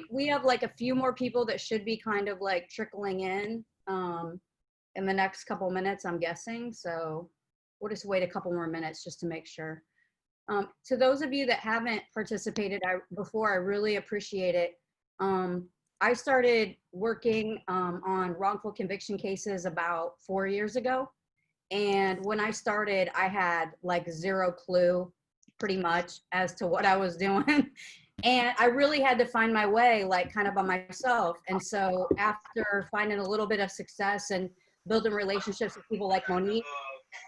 we have like a few more people that should be kind of like trickling in the next couple minutes, I'm guessing. So we'll just wait a couple more minutes just to make sure. To those of you that haven't participated before, I really appreciate it. I started working on wrongful conviction cases about 4 years ago. And when I started, I had like zero clue pretty much as to what I was doing. And I really had to find my way, like kind of by myself. And so after finding a little bit of success and building relationships with people like Monique,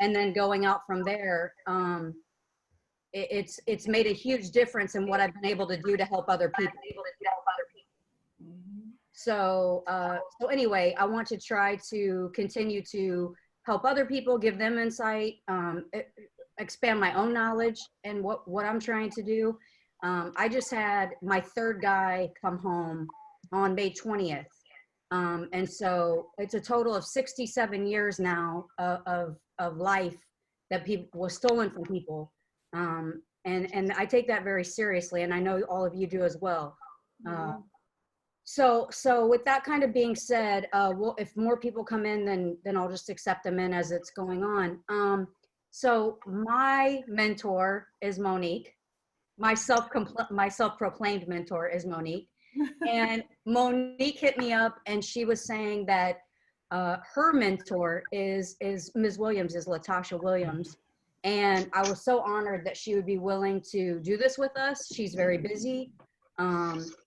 and then going out from there, it's made a huge difference in what I've been able to do to help other people. So so anyway, I want to try to continue to help other people, give them insight, expand my own knowledge and what I'm trying to do. I just had my third guy come home on May 20th. And so it's a total of 67 years now of life that was stolen from people. And I take that very seriously, and I know all of you do as well. So with that kind of being said, well, if more people come in, then I'll just accept them in as it's going on. So my mentor is Monique. My self-proclaimed mentor is Monique. And Monique hit me up and she was saying that her mentor is Ms. Williams, is Tasha Williams. And I was so honored that she would be willing to do this with us. She's very busy.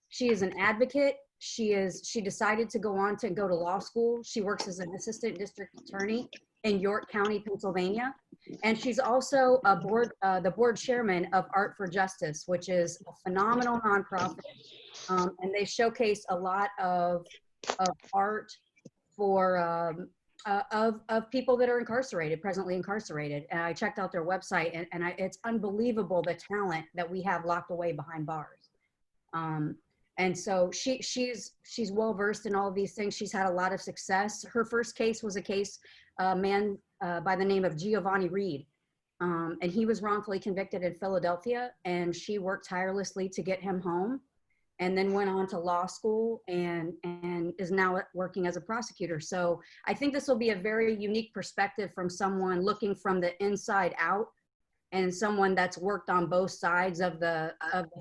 She is an advocate. She decided to go to law school. She works as an assistant district attorney in York County, Pennsylvania. And she's also the board chairman of Art for Justice, which is a phenomenal nonprofit. And they showcase a lot of art for of people that are presently incarcerated. And I checked out their website, and it's unbelievable the talent that we have locked away behind bars. And so she's well versed in all of these things. She's had a lot of success. Her first case was a case, a man by the name of Giovanni Reed. And he was wrongfully convicted in Philadelphia, and she worked tirelessly to get him home, and then went on to law school and is now working as a prosecutor. So I think this will be a very unique perspective from someone looking from the inside out, and someone that's worked on both sides of the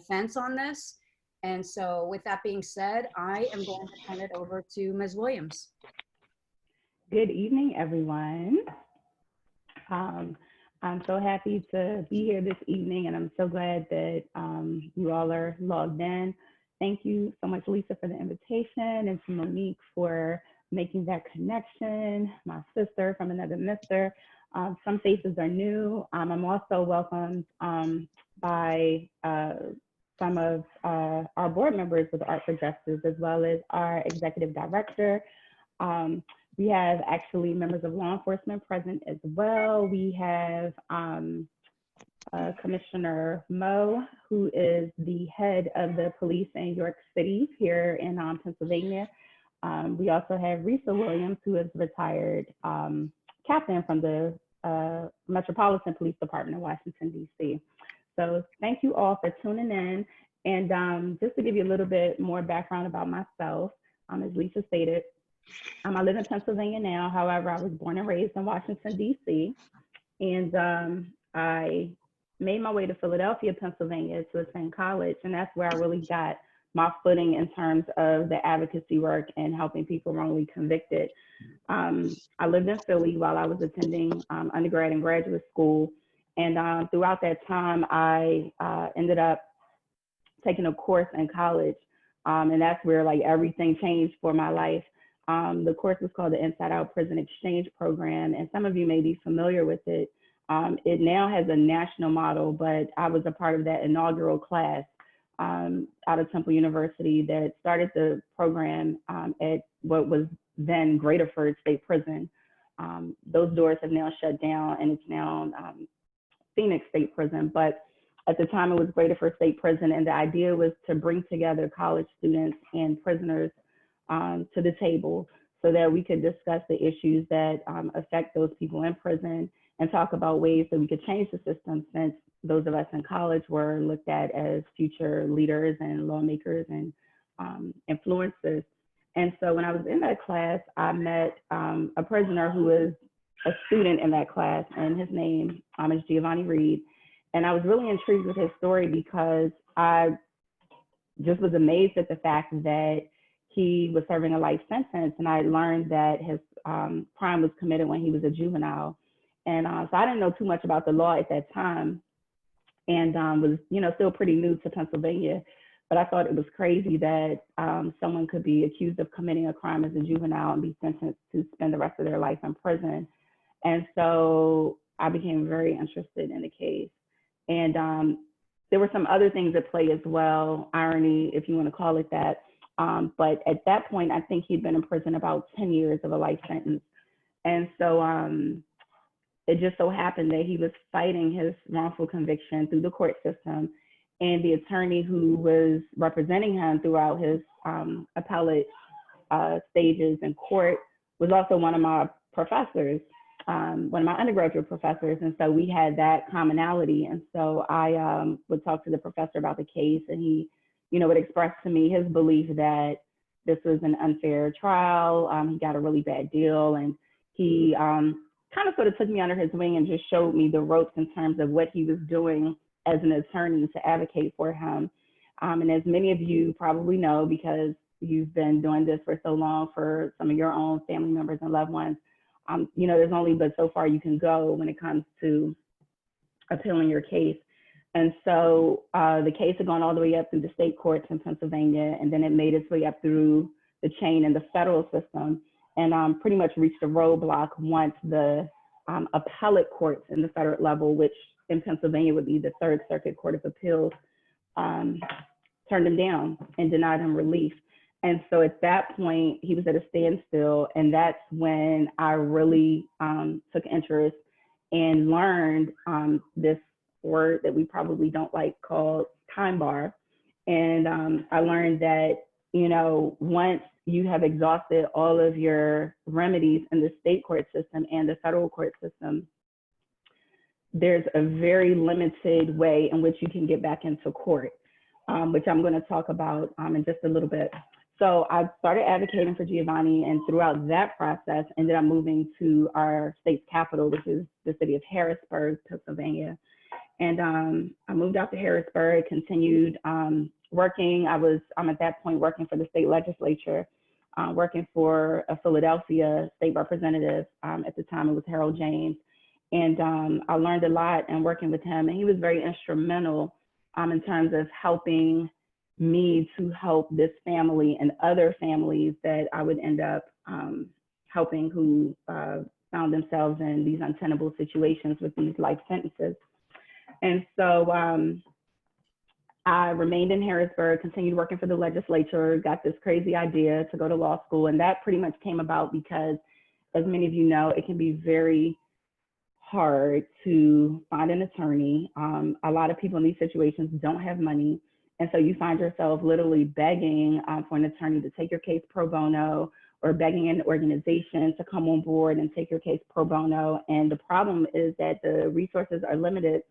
fence on this. And so with that being said, I am going to turn it over to Ms. Williams. Good evening, everyone. I'm so happy to be here this evening, and I'm so glad that you all are logged in. Thank you so much, Lisa, for the invitation, and to Monique for making that connection, my sister from another mister. Some faces are new. I'm also welcomed by some of our board members with Art for Justice, as well as our executive director. We have actually members of law enforcement present as well. We have Commissioner Moe, who is the head of the police in York City here in Pennsylvania. We also have Risa Williams, who is retired captain from the Metropolitan Police Department in Washington, D.C. So thank you all for tuning in. And just to give you a little bit more background about myself, as Lisa stated, I live in Pennsylvania now. However, I was born and raised in Washington, D.C. And I made my way to Philadelphia, Pennsylvania to attend college. And that's where I really got my footing in terms of the advocacy work and helping people wrongly convicted. I lived in Philly while I was attending undergrad and graduate school. And throughout that time, I ended up taking a course in college. And that's where like everything changed for my life. The course was called the Inside Out Prison Exchange Program, and some of you may be familiar with it. It now has a national model, but I was a part of that inaugural class out of Temple University that started the program at what was then Graterford State Prison. Those doors have now shut down, and it's now Phoenix State Prison. But at the time, it was Graterford State Prison, and the idea was to bring together college students and prisoners to the table so that we could discuss the issues that affect those people in prison and talk about ways that we could change the system, since those of us in college were looked at as future leaders and lawmakers and influences. And so when I was in that class, I met a prisoner who was a student in that class, and his name is Giovanni Reed. And I was really intrigued with his story because I just was amazed at the fact that he was serving a life sentence. And I learned that his crime was committed when he was a juvenile. And so I didn't know too much about the law at that time, and was, still pretty new to Pennsylvania. But I thought it was crazy that someone could be accused of committing a crime as a juvenile and be sentenced to spend the rest of their life in prison. And so I became very interested in the case. And there were some other things at play as well, irony, if you want to call it that. But at that point, I think he'd been in prison about 10 years of a life sentence. And so it just so happened that he was fighting his wrongful conviction through the court system. And the attorney who was representing him throughout his appellate stages in court was also one of my professors, one of my undergraduate professors. And so we had that commonality. And so I would talk to the professor about the case, and he, would express to me his belief that this was an unfair trial. He got a really bad deal. And he kind of sort of took me under his wing and just showed me the ropes in terms of what he was doing as an attorney to advocate for him. And as many of you probably know, because you've been doing this for so long for some of your own family members and loved ones, there's only but so far you can go when it comes to appealing your case. And so the case had gone all the way up through the state courts in Pennsylvania, and then it made its way up through the chain in the federal system, and pretty much reached a roadblock once the appellate courts in the federal level, which in Pennsylvania would be the Third Circuit Court of Appeals, turned him down and denied him relief. And so at that point, he was at a standstill. And that's when I really took interest and learned this word that we probably don't like called time bar. And I learned that, once you have exhausted all of your remedies in the state court system and the federal court system, there's a very limited way in which you can get back into court, which I'm going to talk about in just a little bit. So I started advocating for Giovanni, and throughout that process, ended up moving to our state's capital, which is the city of Harrisburg, Pennsylvania. And I moved out to Harrisburg, continued working. I'm at that point working for the state legislature, working for a Philadelphia state representative. At the time, it was Harold James. And I learned a lot and working with him. And he was very instrumental in terms of helping me to help this family and other families that I would end up helping who found themselves in these untenable situations with these life sentences. And so I remained in Harrisburg, continued working for the legislature, got this crazy idea to go to law school. And that pretty much came about because, as many of you know, it can be very hard to find an attorney. A lot of people in these situations don't have money. And so you find yourself literally begging for an attorney to take your case pro bono, or begging an organization to come on board and take your case pro bono. And the problem is that the resources are limited,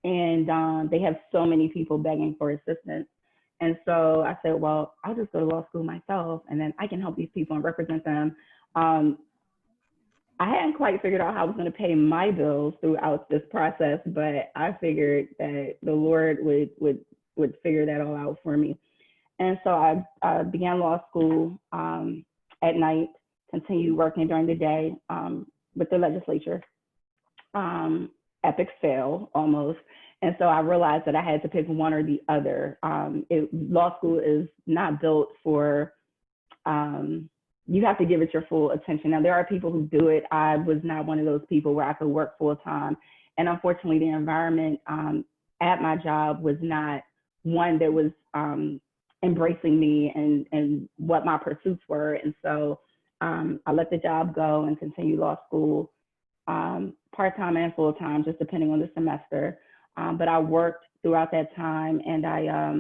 and they have so many people begging for assistance. And so I said, well, I'll just go to law school myself, and then I can help these people and represent them. I hadn't quite figured out how I was going to pay my bills throughout this process, but I figured that the Lord would figure that all out for me. And so I began law school at night, continued working during the day with the legislature. Epic fail almost. And so I realized that I had to pick one or the other. Law school is not built for, you have to give it your full attention. Now, there are people who do it. I was not one of those people where I could work full time. And unfortunately, the environment at my job was not one that was embracing me and what my pursuits were. And so I let the job go and continued law school, part-time and full-time, just depending on the semester. But I worked throughout that time, and I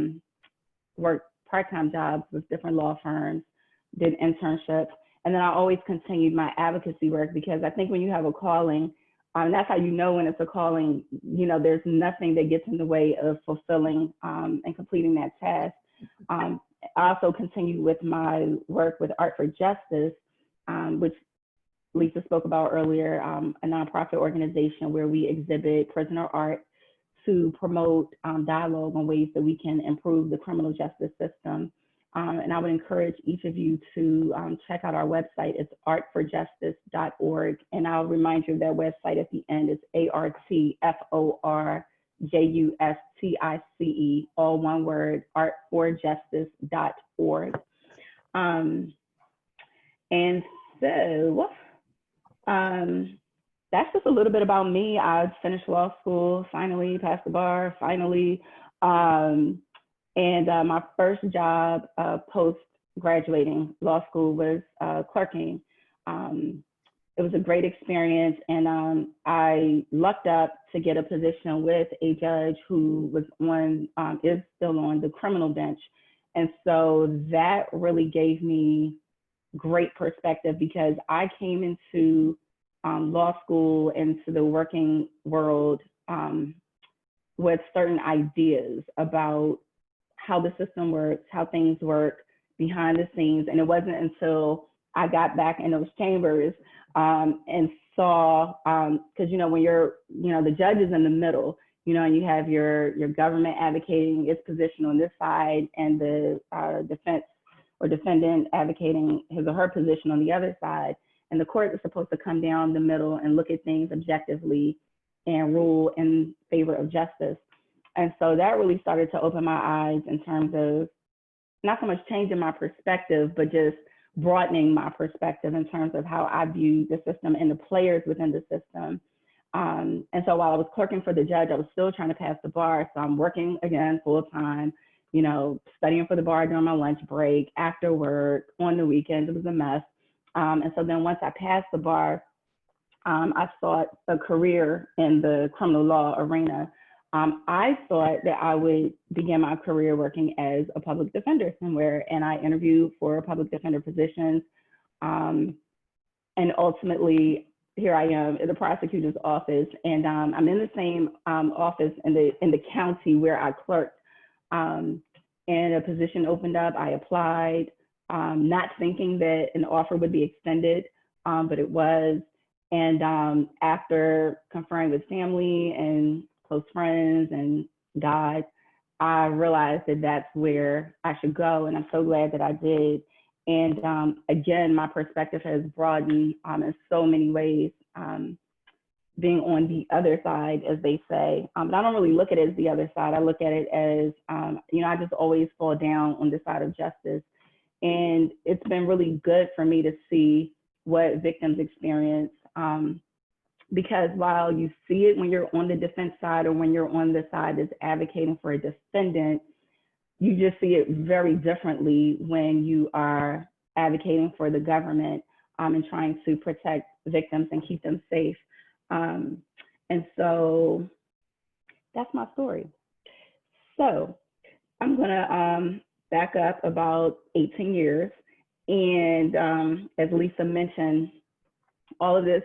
worked part-time jobs with different law firms, did internships. And then I always continued my advocacy work, because I think when you have a calling, that's how you know when it's a calling, there's nothing that gets in the way of fulfilling and completing that task. I also continue with my work with Art for Justice, which Lisa spoke about earlier, a nonprofit organization where we exhibit prisoner art to promote dialogue on ways that we can improve the criminal justice system. And I would encourage each of you to check out our website. It's artforjustice.org. And I'll remind you that website at the end is ARTFORJUSTICE, all one word, artforjustice.org. And so that's just a little bit about me. I finished law school, finally passed the bar, finally. And my first job post graduating law school was clerking. It was a great experience, and I lucked up to get a position with a judge who was on, is still on the criminal bench. And so that really gave me great perspective, because I came into law school, into the working world with certain ideas about how the system works, how things work behind the scenes. And it wasn't until I got back in those chambers and saw, because, you know, when you're, you know, the judge is in the middle, you know, and you have your government advocating its position on this side, and the defense or defendant advocating his or her position on the other side. And the court is supposed to come down the middle and look at things objectively and rule in favor of justice. And so that really started to open my eyes in terms of not so much changing my perspective, but just broadening my perspective in terms of how I view the system and the players within the system. And so while I was clerking for the judge, I was still trying to pass the bar. So I'm working again full time, you know, studying for the bar during my lunch break, after work, on the weekends. It was a mess. And so then once I passed the bar, I sought a career in the criminal law arena. I thought that I would begin my career working as a public defender somewhere, and I interviewed for public defender positions. And ultimately, here I am in the prosecutor's office, and I'm in the same office in the county where I clerked. And a position opened up. I applied, not thinking that an offer would be extended, but it was. And after conferring with family and close friends and God, I realized that that's where I should go. And I'm so glad that I did. And again, my perspective has broadened in so many ways, being on the other side, as they say. But I don't really look at it as the other side. I look at it as, you know, I just always fall down on the side of justice. And it's been really good for me to see what victims experience. Because while you see it when you're on the defense side, or when you're on the side that's advocating for a defendant, you just see it very differently when you are advocating for the government and trying to protect victims and keep them safe. And so that's my story. So I'm gonna back up about 18 years. And as Lisa mentioned, all of this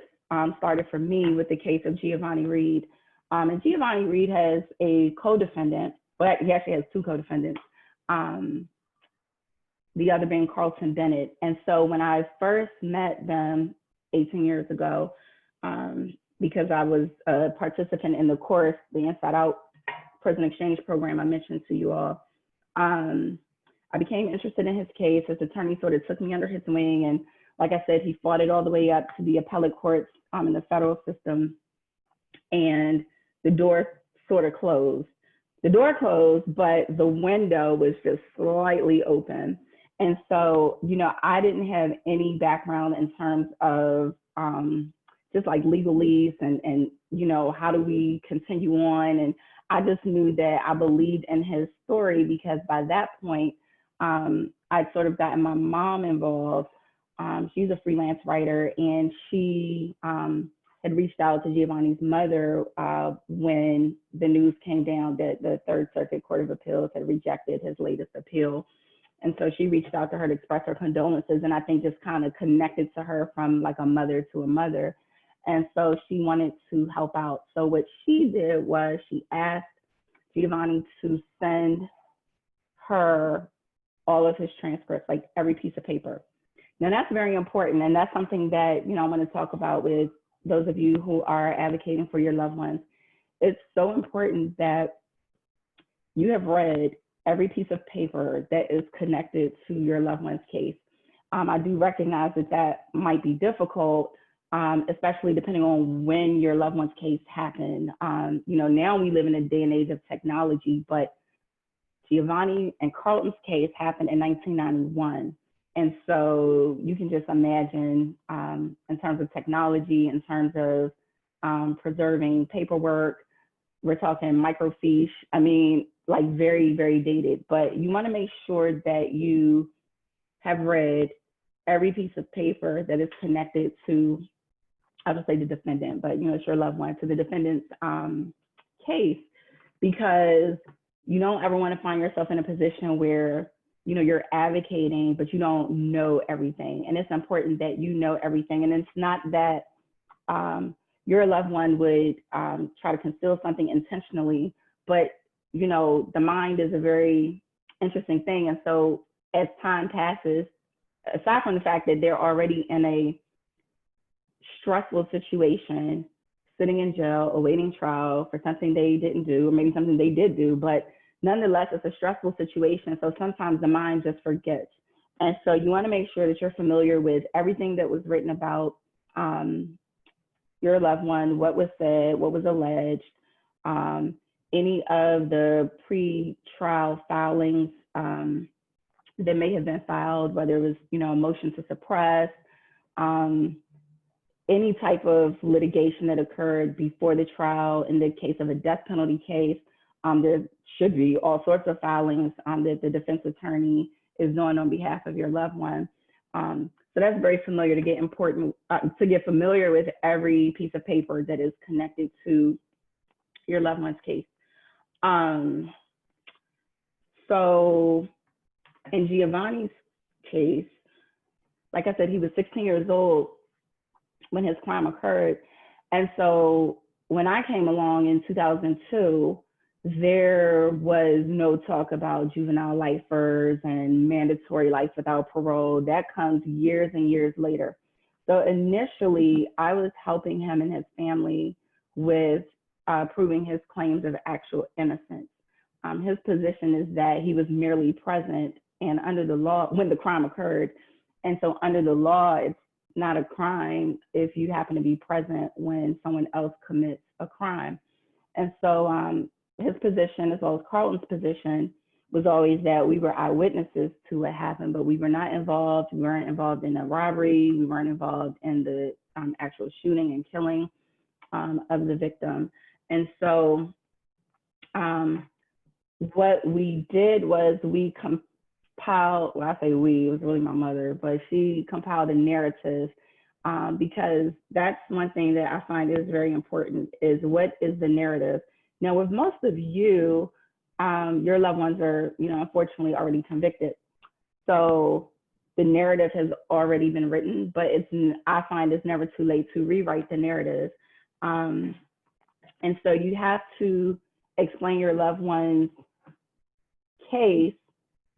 started for me with the case of Giovanni Reed. And Giovanni Reed has a co-defendant, well, he actually has two co-defendants, the other being Carlton Bennett. And so when I first met them 18 years ago, because I was a participant in the course, the Inside Out Prison Exchange Program I mentioned to you all, I became interested in his case. His attorney sort of took me under his wing, and like I said, he fought it all the way up to the appellate courts in the federal system, and the door sort of closed. The door closed, but the window was just slightly open. And so, you know, I didn't have any background in terms of just like legalese and, you know, how do we continue on? And I just knew that I believed in his story, because by that point, I'd sort of gotten my mom involved. She's a freelance writer, and she had reached out to Giovanni's mother when the news came down that the Third Circuit Court of Appeals had rejected his latest appeal. And so she reached out to her to express her condolences, and I think just kind of connected to her from like a mother to a mother. And so she wanted to help out. So what she did was she asked Giovanni to send her all of his transcripts, like every piece of paper. Now that's very important, and that's something that, you know, I want to talk about with those of you who are advocating for your loved ones. It's so important that you have read every piece of paper that is connected to your loved one's case. I do recognize that that might be difficult, especially depending on when your loved one's case happened. You know, now we live in a day and age of technology, but Giovanni and Carlton's case happened in 1991. And so you can just imagine, in terms of technology, in terms of preserving paperwork, we're talking microfiche. I mean, like very, very dated. But you want to make sure that you have read every piece of paper that is connected to, I would say the defendant, but you know, it's your loved one, to the defendant's case, because you don't ever want to find yourself in a position where, you know, you're advocating, but you don't know everything. And it's important that you know everything. And it's not that your loved one would try to conceal something intentionally, but, you know, the mind is a very interesting thing. And so as time passes, aside from the fact that they're already in a stressful situation, sitting in jail, awaiting trial for something they didn't do, or maybe something they did do, but nonetheless, it's a stressful situation. So sometimes the mind just forgets. And so you want to make sure that you're familiar with everything that was written about your loved one, what was said, what was alleged, any of the pre-trial filings that may have been filed, whether it was, you know, a motion to suppress, any type of litigation that occurred before the trial. In the case of a death penalty case, there should be all sorts of filings that the defense attorney is doing on behalf of your loved one. So that's very familiar to get familiar with every piece of paper that is connected to your loved one's case. So in Giovanni's case, like I said, he was 16 years old when his crime occurred. And so when I came along in 2002, there was no talk about juvenile lifers and mandatory life without parole. That comes years and years later. So initially, I was helping him and his family with proving his claims of actual innocence. His position is that he was merely present and under the law when the crime occurred. And so under the law, it's not a crime if you happen to be present when someone else commits a crime. And so his position, as well as Carlton's position, was always that we were eyewitnesses to what happened, but we were not involved. We weren't involved in the robbery. We weren't involved in the actual shooting and killing of the victim. And so what we did was we compiled, well, I say we, it was really my mother, but she compiled a narrative because that's one thing that I find is very important, is what is the narrative? Now, with most of you, your loved ones are, you know, unfortunately already convicted. So the narrative has already been written, but I find it's never too late to rewrite the narrative. And so you have to explain your loved one's case.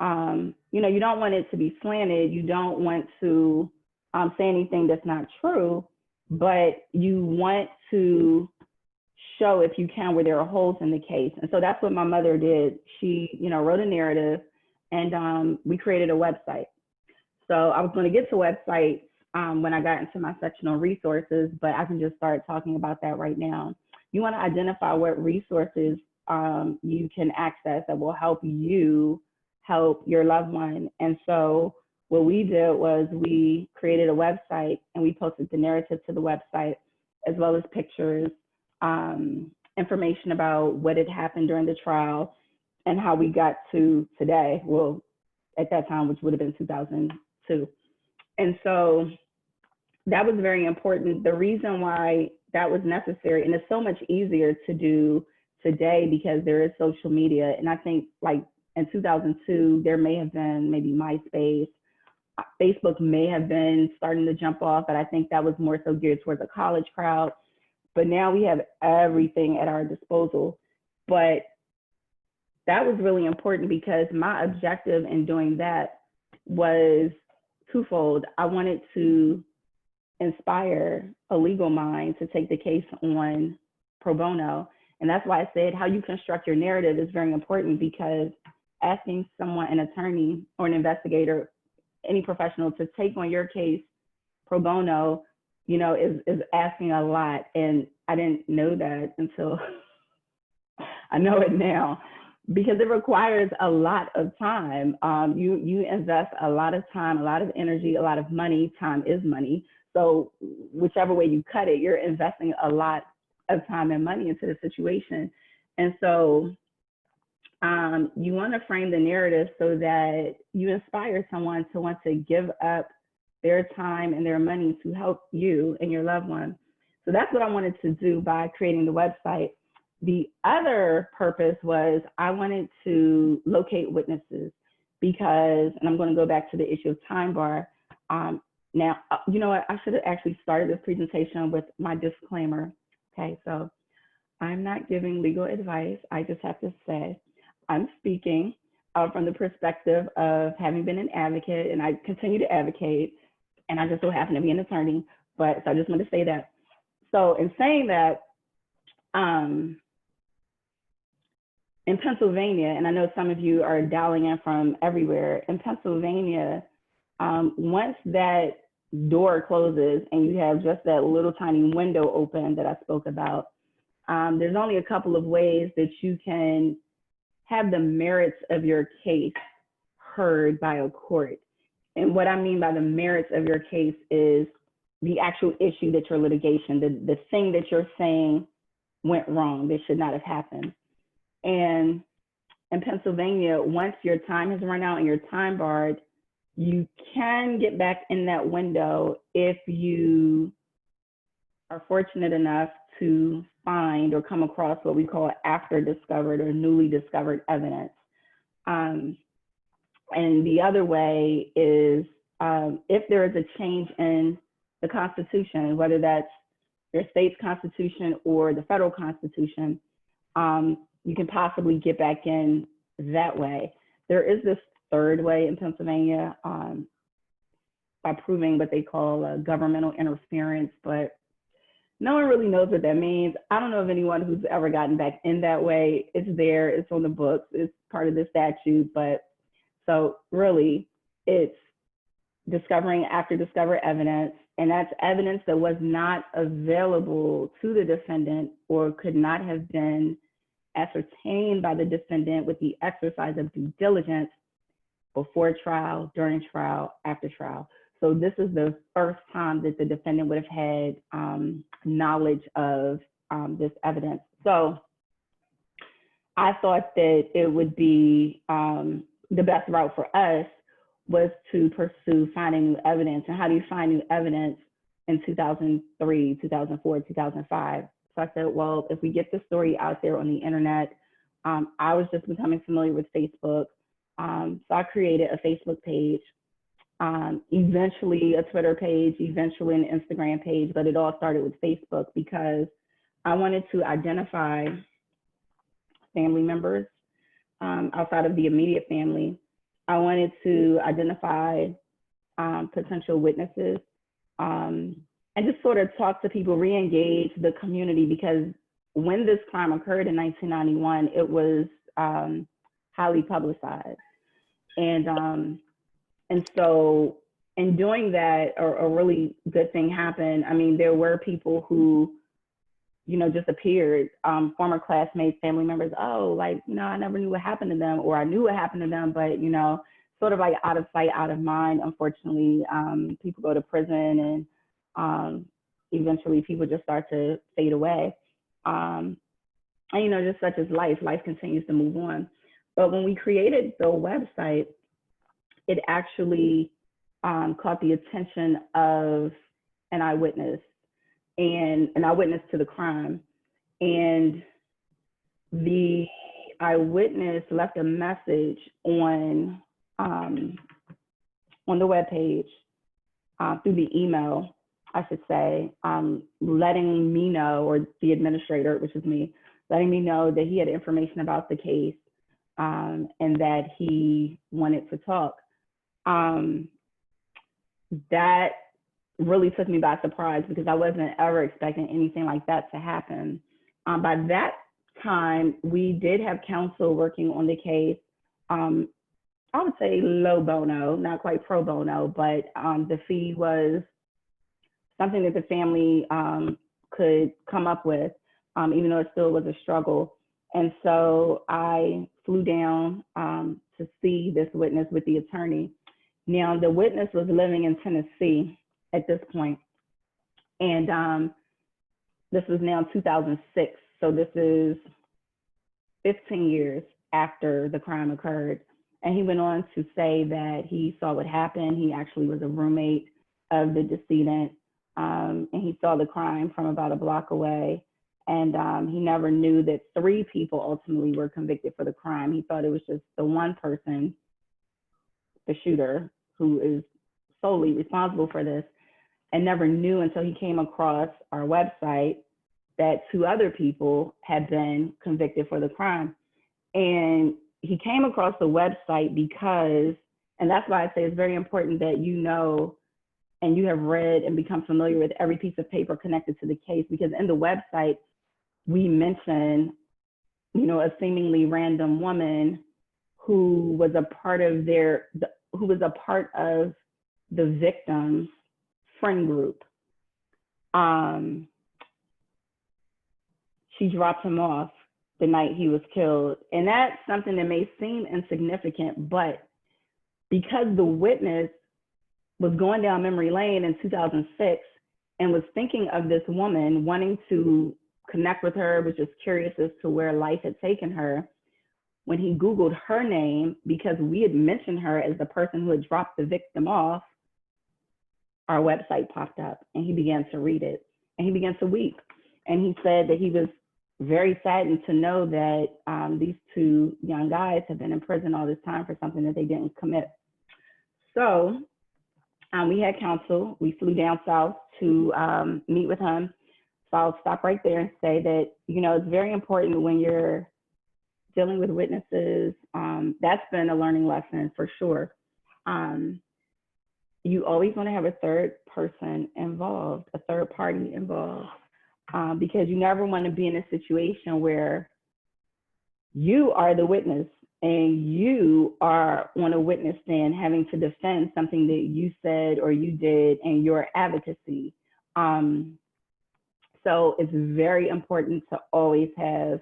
You know, you don't want it to be slanted. You don't want to say anything that's not true, but you want to show, if you can, where there are holes in the case. And so that's what my mother did. She, you know, wrote a narrative, and we created a website. So I was going to get to websites when I got into my section on resources, but I can just start talking about that right now. You want to identify what resources you can access that will help you help your loved one. And so what we did was we created a website, and we posted the narrative to the website, as well as pictures, information about what had happened during the trial and how we got to today. Well, at that time, which would have been 2002. And so that was very important. The reason why that was necessary, and it's so much easier to do today because there is social media. And I think, like, in 2002, there may have been maybe MySpace. Facebook may have been starting to jump off, but I think that was more so geared towards a college crowd. But now we have everything at our disposal. But that was really important because my objective in doing that was twofold. I wanted to inspire a legal mind to take the case on pro bono. And that's why I said how you construct your narrative is very important, because asking someone, an attorney or an investigator, any professional, to take on your case pro bono, you know, is asking a lot. And I didn't know that until I know it now, because it requires a lot of time. You invest a lot of time, a lot of energy, a lot of money. Time is money. So whichever way you cut it, you're investing a lot of time and money into the situation. And so you want to frame the narrative so that you inspire someone to want to give up their time and their money to help you and your loved one. So that's what I wanted to do by creating the website. The other purpose was I wanted to locate witnesses because, and I'm going to go back to the issue of time bar. Now, you know what, I should have actually started this presentation with my disclaimer. Okay, so I'm not giving legal advice. I just have to say, I'm speaking from the perspective of having been an advocate, and I continue to advocate, and I just so happen to be an attorney, but so I just want to say that. So in saying that, in Pennsylvania, and I know some of you are dialing in from everywhere, in Pennsylvania, once that door closes and you have just that little tiny window open that I spoke about, there's only a couple of ways that you can have the merits of your case heard by a court. And what I mean by the merits of your case is the actual issue that your litigation, the thing that you're saying went wrong, that should not have happened. And in Pennsylvania, once your time has run out and you're time barred, you can get back in that window if you are fortunate enough to find or come across what we call after discovered or newly discovered evidence. And the other way is if there is a change in the Constitution, whether that's your state's Constitution or the federal Constitution, you can possibly get back in that way. There is this third way in Pennsylvania by proving what they call governmental interference, but no one really knows what that means. I don't know of anyone who's ever gotten back in that way. It's there, it's on the books, it's part of the statute, but so really it's discovering after discovered evidence, and that's evidence that was not available to the defendant or could not have been ascertained by the defendant with the exercise of due diligence before trial, during trial, after trial. So this is the first time that the defendant would have had knowledge of this evidence. So I thought that it would be the best route for us was to pursue finding new evidence. And how do you find new evidence in 2003, 2004, 2005? So I said, well, if we get the story out there on the internet, I was just becoming familiar with Facebook. So I created a Facebook page, eventually a Twitter page, eventually an Instagram page, but it all started with Facebook because I wanted to identify family members outside of the immediate family. I wanted to identify potential witnesses and just sort of talk to people, re-engage the community, because when this crime occurred in 1991, it was highly publicized. And so in doing that, a really good thing happened. I mean, there were people who, you know, just appeared, former classmates, family members, oh, like, you know, I never knew what happened to them, or I knew what happened to them, but, you know, sort of like out of sight, out of mind. Unfortunately, people go to prison and eventually people just start to fade away. And, you know, just such as life continues to move on. But when we created the website, it actually caught the attention of an eyewitness and an eyewitness to the crime. And the eyewitness left a message on the webpage through the email, I should say, letting me know, or the administrator, which is me, letting me know that he had information about the case, and that he wanted to talk. That really took me by surprise because I wasn't ever expecting anything like that to happen. By that time, we did have counsel working on the case. I would say low bono, not quite pro bono, but the fee was something that the family could come up with, even though it still was a struggle. And so I flew down to see this witness with the attorney. Now, the witness was living in Tennessee at this point, and this was now 2006. So this is 15 years after the crime occurred. And he went on to say that he saw what happened. He actually was a roommate of the decedent, and he saw the crime from about a block away. And he never knew that 3 people ultimately were convicted for the crime. He thought it was just the one person, the shooter, who is solely responsible for this, and never knew until he came across our website that 2 other people had been convicted for the crime. And he came across the website because, and that's why I say it's very important that you know and you have read and become familiar with every piece of paper connected to the case, because in the website, we mention, you know, a seemingly random woman who was a part of the victim's friend group. She dropped him off the night he was killed. And that's something that may seem insignificant, but because the witness was going down memory lane in 2006 and was thinking of this woman, wanting to connect with her, was just curious as to where life had taken her, when he Googled her name, because we had mentioned her as the person who had dropped the victim off, our website popped up and he began to read it and he began to weep. And he said that he was very saddened to know that these 2 young guys have been in prison all this time for something that they didn't commit. So we had counsel. We flew down south to meet with him. So I'll stop right there and say that, you know, it's very important when you're dealing with witnesses. That's been a learning lesson for sure. You always want to have a third person involved, a third party involved, because you never want to be in a situation where you are the witness and you are on a witness stand having to defend something that you said or you did in your advocacy. So it's very important to always have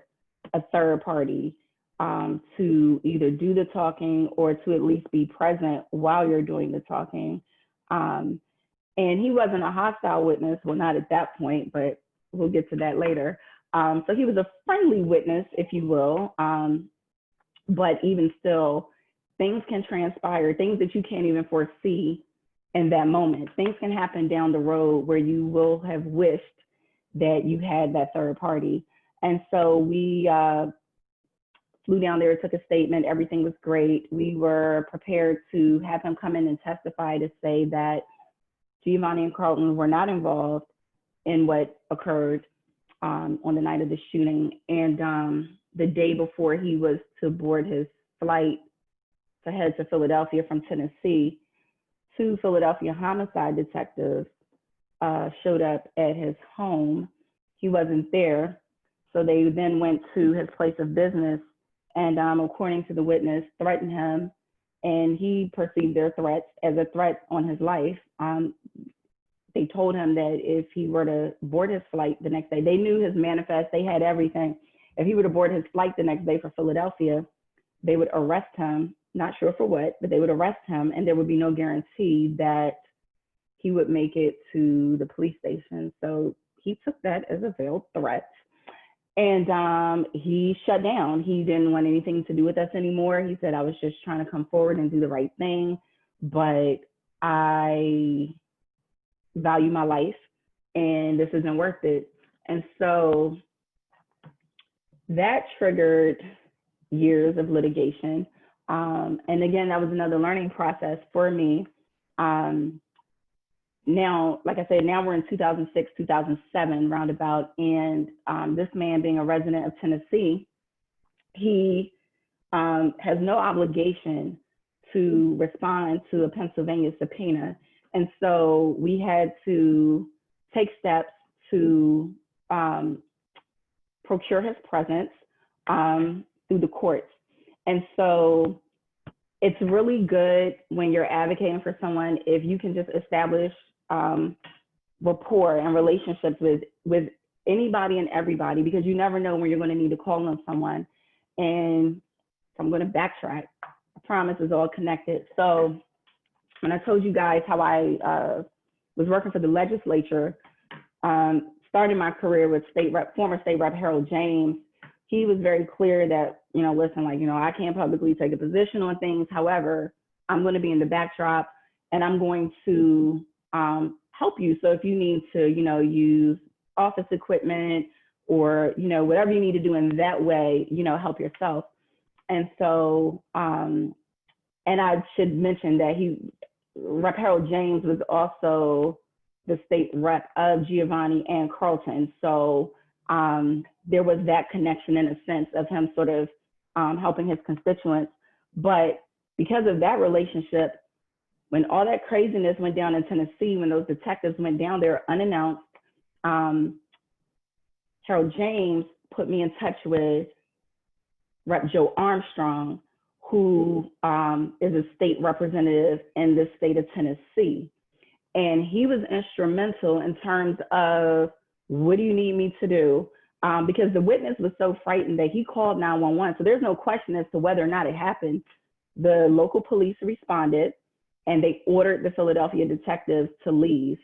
a third party to either do the talking or to at least be present while you're doing the talking. And he wasn't a hostile witness, well, not at that point, but we'll get to that later. So he was a friendly witness, if you will. But even still, things can transpire, things that you can't even foresee in that moment. Things can happen down the road where you will have wished that you had that third party. And so we flew down there, took a statement, everything was great. We were prepared to have him come in and testify to say that Giovanni and Carlton were not involved in what occurred on the night of the shooting. And the day before he was to board his flight to head to Philadelphia from Tennessee, 2 Philadelphia homicide detectives showed up at his home. He wasn't there. So they then went to his place of business and, according to the witness, threatened him. And he perceived their threats as a threat on his life. They told him that if he were to board his flight the next day, they knew his manifest, they had everything. If he were to board his flight the next day for Philadelphia, they would arrest him, not sure for what, but they would arrest him, and there would be no guarantee that he would make it to the police station. So he took that as a veiled threat. And he shut down. He didn't want anything to do with us anymore. He said, I was just trying to come forward and do the right thing, but I value my life and this isn't worth it. And so that triggered years of litigation. And again, that was another learning process for me. Now, like I said, now we're in 2006, 2007 roundabout. And this man being a resident of Tennessee, he has no obligation to respond to a Pennsylvania subpoena. And so we had to take steps to procure his presence through the courts. And so it's really good when you're advocating for someone if you can just establish rapport and relationships with anybody and everybody, because you never know when you're going to need to call on someone. And so I'm going to backtrack. I promise it's all connected. So when I told you guys how I was working for the legislature, starting my career with former state rep Harold James, he was very clear that, listen, I can't publicly take a position on things. However, I'm going to be in the backdrop and I'm going to help you. So if you need to, use office equipment or, whatever you need to do in that way, help yourself. And so, and I should mention that Rep. Harold James was also the state rep of Giovanni and Carlton. So there was that connection in a sense of him sort of helping his constituents. But because of that relationship, when all that craziness went down in Tennessee, when those detectives went down there unannounced, Harold James put me in touch with Rep. Joe Armstrong, who is a state representative in the state of Tennessee. And he was instrumental in terms of, what do you need me to do? Because the witness was so frightened that he called 911. So there's no question as to whether or not it happened. The local police responded and they ordered the Philadelphia detectives to leave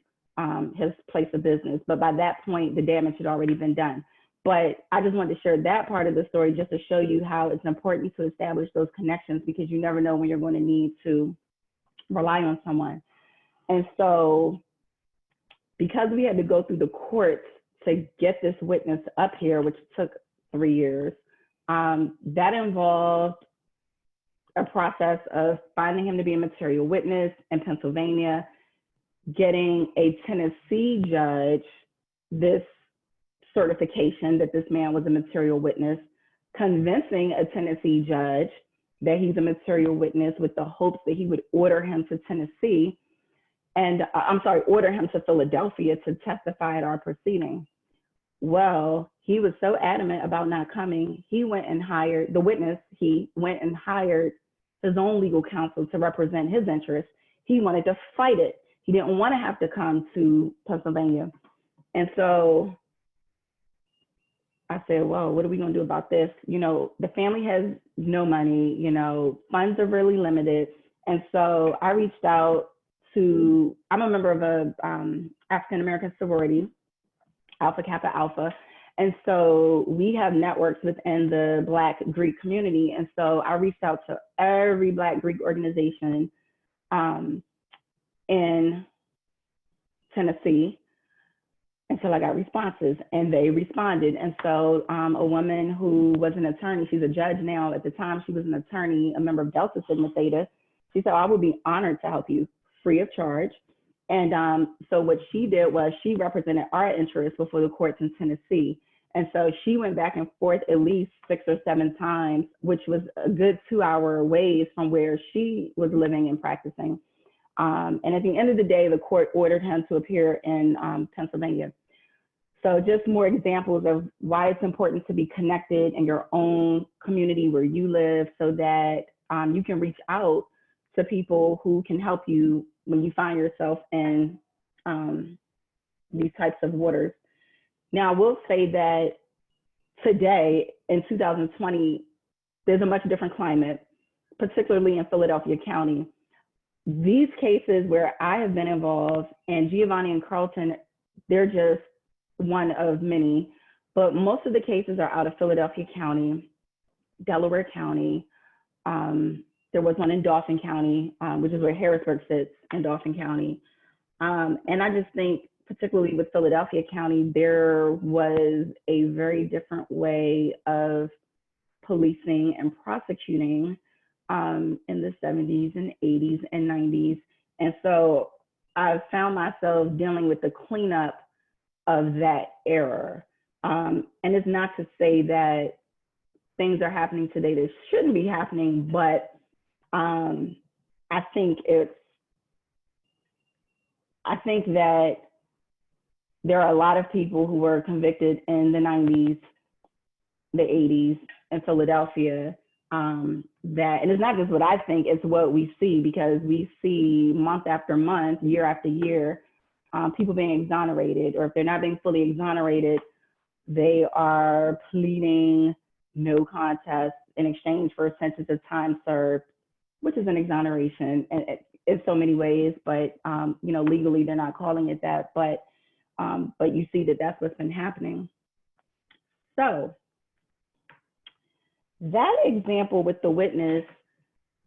his place of business. But by that point, the damage had already been done. But I just wanted to share that part of the story just to show you how it's important to establish those connections, because you never know when you're going to need to rely on someone. And so because we had to go through the courts to get this witness up here, which took 3 years, that involved a process of finding him to be a material witness in Pennsylvania, getting a Tennessee judge this certification that this man was a material witness, convincing a Tennessee judge that he's a material witness with the hopes that he would order him to Tennessee, and order him to Philadelphia to testify at our proceeding. Well, he was so adamant about not coming, he went and hired the witness. He went and hired his own legal counsel to represent his interests. He wanted to fight it. He didn't want to have to come to Pennsylvania. And so I said, well, what are we going to do about this? The family has no money, funds are really limited. And so I reached out to, I'm a member of a African-American sorority, Alpha Kappa Alpha. And so we have networks within the Black Greek community. And so I reached out to every Black Greek organization in Tennessee until I got responses, and they responded. And so a woman who was an attorney, she's a judge now, at the time she was an attorney, a member of Delta Sigma Theta, she said, I would be honored to help you free of charge. And so what she did was she represented our interests before the courts in Tennessee. And so she went back and forth at least 6 or 7 times, which was a good 2-hour ways from where she was living and practicing. And at the end of the day, the court ordered him to appear in Pennsylvania. So just more examples of why it's important to be connected in your own community where you live, so that you can reach out to people who can help you when you find yourself in these types of waters. Now, I will say that today in 2020, there's a much different climate, particularly in Philadelphia County. These cases where I have been involved, and Giovanni and Carlton, they're just one of many, but most of the cases are out of Philadelphia County, Delaware County. There was one in Dauphin County, which is where Harrisburg sits, in Dauphin County. And I just think, particularly with Philadelphia County, there was a very different way of policing and prosecuting in the 70s and 80s and 90s. And so I found myself dealing with the cleanup of that era. And it's not to say that things are happening today that shouldn't be happening, but I think that there are a lot of people who were convicted in the 90s, the 80s in Philadelphia, that, and it's not just what I think, it's what we see, because we see month after month, year after year, people being exonerated, or if they're not being fully exonerated, they are pleading no contest in exchange for a sentence of time served, which is an exoneration in so many ways, but legally they're not calling it that, but you see that that's what's been happening. So that example with the witness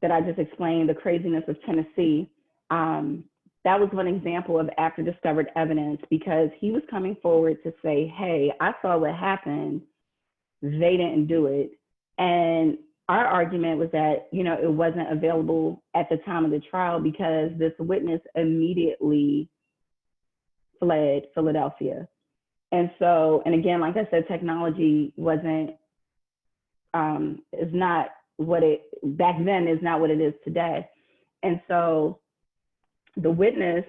that I just explained, the craziness of Tennessee, that was one example of after discovered evidence, because he was coming forward to say, hey, I saw what happened, they didn't do it. And our argument was that, it wasn't available at the time of the trial because this witness immediately fled Philadelphia. And so, and again, like I said, technology is not what it, back then is not what it is today. And so the witness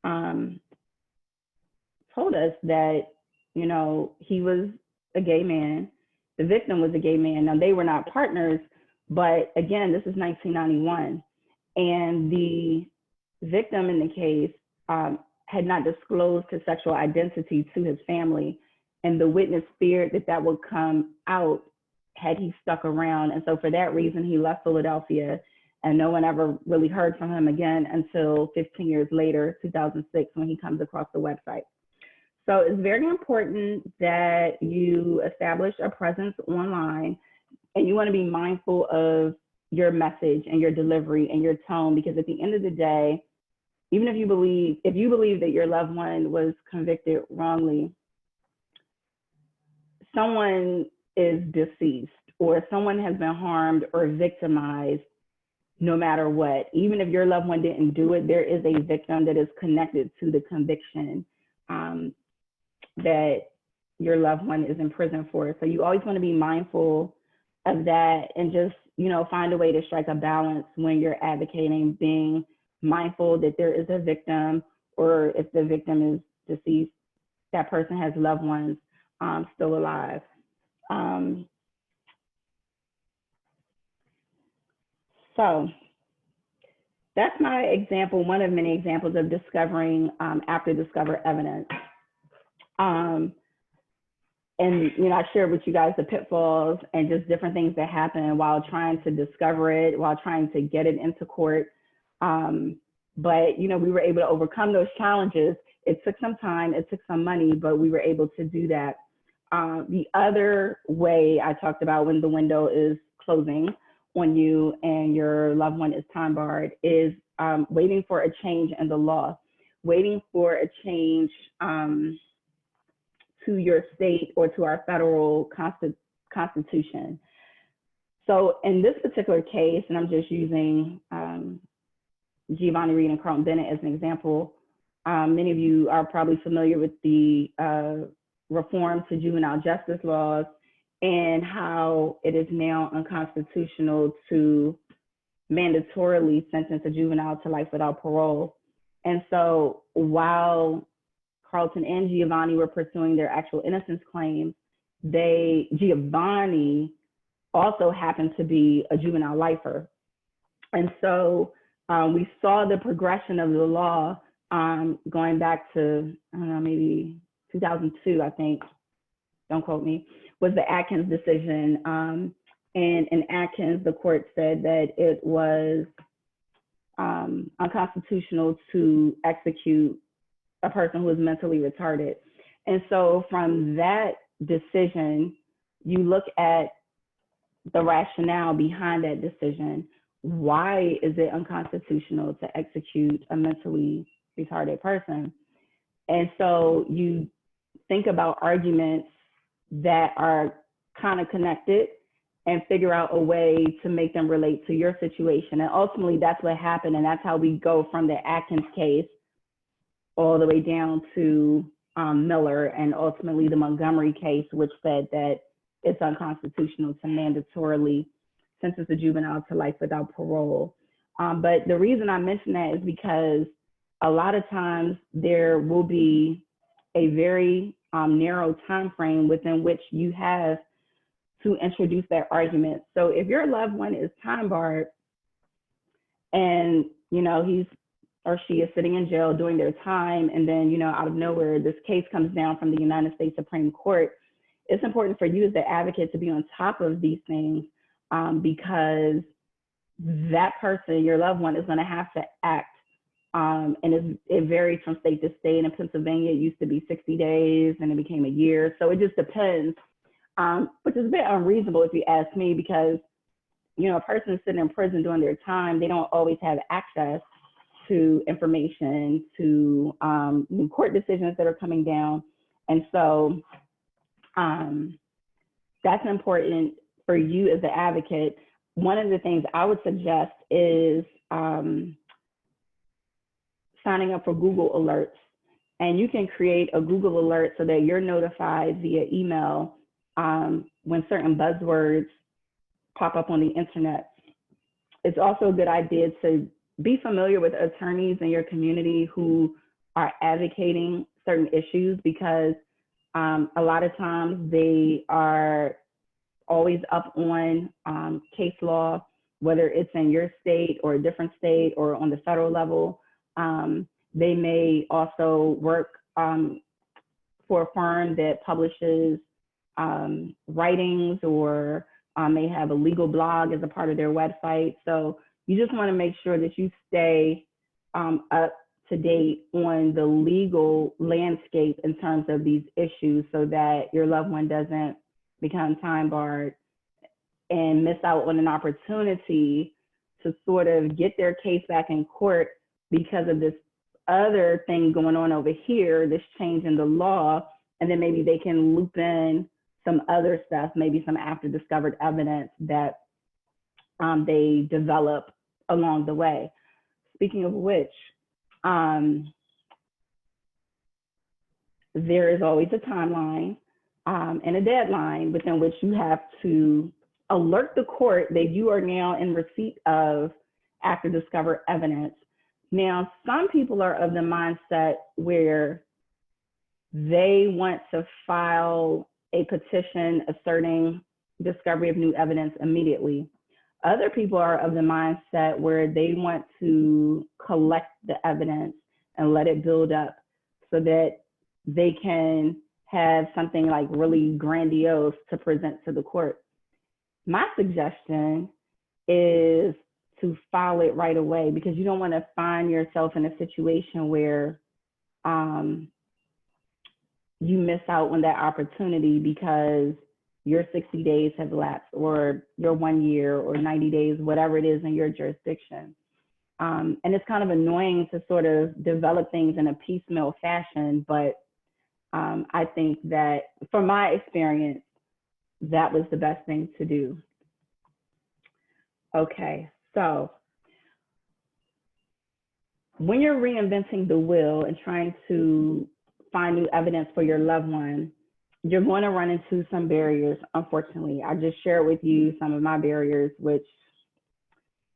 told us that, he was a gay man, the victim was a gay man. Now, they were not partners, but again, this is 1991. And the victim in the case had not disclosed his sexual identity to his family. And the witness feared that that would come out had he stuck around. And so for that reason, he left Philadelphia, and no one ever really heard from him again until 15 years later, 2006, when he comes across the website. So it's very important that you establish a presence online, and you want to be mindful of your message and your delivery and your tone, because at the end of the day, even if you believe that your loved one was convicted wrongly, someone is deceased or someone has been harmed or victimized, no matter what. Even if your loved one didn't do it, there is a victim that is connected to the conviction that your loved one is in prison for. So you always want to be mindful of that, and just, find a way to strike a balance when you're advocating, being mindful that there is a victim, or if the victim is deceased, that person has loved ones still alive. So that's my example, one of many examples of discovering after discovered evidence. And, I shared with you guys the pitfalls and just different things that happen while trying to discover it, while trying to get it into court. But, we were able to overcome those challenges. It took some time, it took some money, but we were able to do that. The other way I talked about when the window is closing on you and your loved one is time barred is waiting for a change in the law, waiting for a change to your state or to our federal constitution. So in this particular case, and I'm just using Giovanni Reed and Carlton Bennett as an example, many of you are probably familiar with the reform to juvenile justice laws and how it is now unconstitutional to mandatorily sentence a juvenile to life without parole. And so while Carlton and Giovanni were pursuing their actual innocence claims, Giovanni also happened to be a juvenile lifer. And so we saw the progression of the law going back to, I don't know, maybe 2002, I think, don't quote me, was the Atkins decision. And in Atkins, the court said that it was unconstitutional to execute a person who was mentally retarded. And so from that decision, you look at the rationale behind that decision. Why is it unconstitutional to execute a mentally retarded person? And so you think about arguments that are kind of connected and figure out a way to make them relate to your situation. And ultimately, that's what happened. And that's how we go from the Atkins case all the way down to Miller, and ultimately the Montgomery case, which said that it's unconstitutional to mandatorily sentence a juvenile to life without parole. But the reason I mention that is because a lot of times there will be a very narrow time frame within which you have to introduce that argument. So if your loved one is time barred and, you know, he's or she is sitting in jail doing their time, and then, you know, out of nowhere, this case comes down from the United States Supreme Court, it's important for you as the advocate to be on top of these things, because that person, your loved one, is going to have to act. And it varies from state to state. In Pennsylvania, it used to be 60 days and it became a year. So it just depends, which is a bit unreasonable if you ask me, because, you know, a person sitting in prison doing their time, they don't always have access to information, to new court decisions that are coming down. And so that's important for you as the advocate. One of the things I would suggest is signing up for Google Alerts. And you can create a Google Alert so that you're notified via email when certain buzzwords pop up on the internet. It's also a good idea to be familiar with attorneys in your community who are advocating certain issues, because a lot of times they are always up on case law, whether it's in your state or a different state or on the federal level. They may also work for a firm that publishes writings, or may have a legal blog as a part of their website. So you just want to make sure that you stay up to date on the legal landscape in terms of these issues, so that your loved one doesn't become time barred and miss out on an opportunity to sort of get their case back in court because of this other thing going on over here, this change in the law, and then maybe they can loop in some other stuff, maybe some after discovered evidence that they develop along the way. Speaking of which, there is always a timeline and a deadline within which you have to alert the court that you are now in receipt of after discovered evidence. Now, some people are of the mindset where they want to file a petition asserting discovery of new evidence immediately. Other people are of the mindset where they want to collect the evidence and let it build up so that they can have something like really grandiose to present to the court. My suggestion is to file it right away, because you don't want to find yourself in a situation where you miss out on that opportunity because your 60 days have lapsed, or your 1 year, or 90 days, whatever it is in your jurisdiction. And it's kind of annoying to sort of develop things in a piecemeal fashion, but I think that from my experience, that was the best thing to do. Okay, so when you're reinventing the will and trying to find new evidence for your loved one, you're going to run into some barriers, unfortunately. I just shared with you some of my barriers, which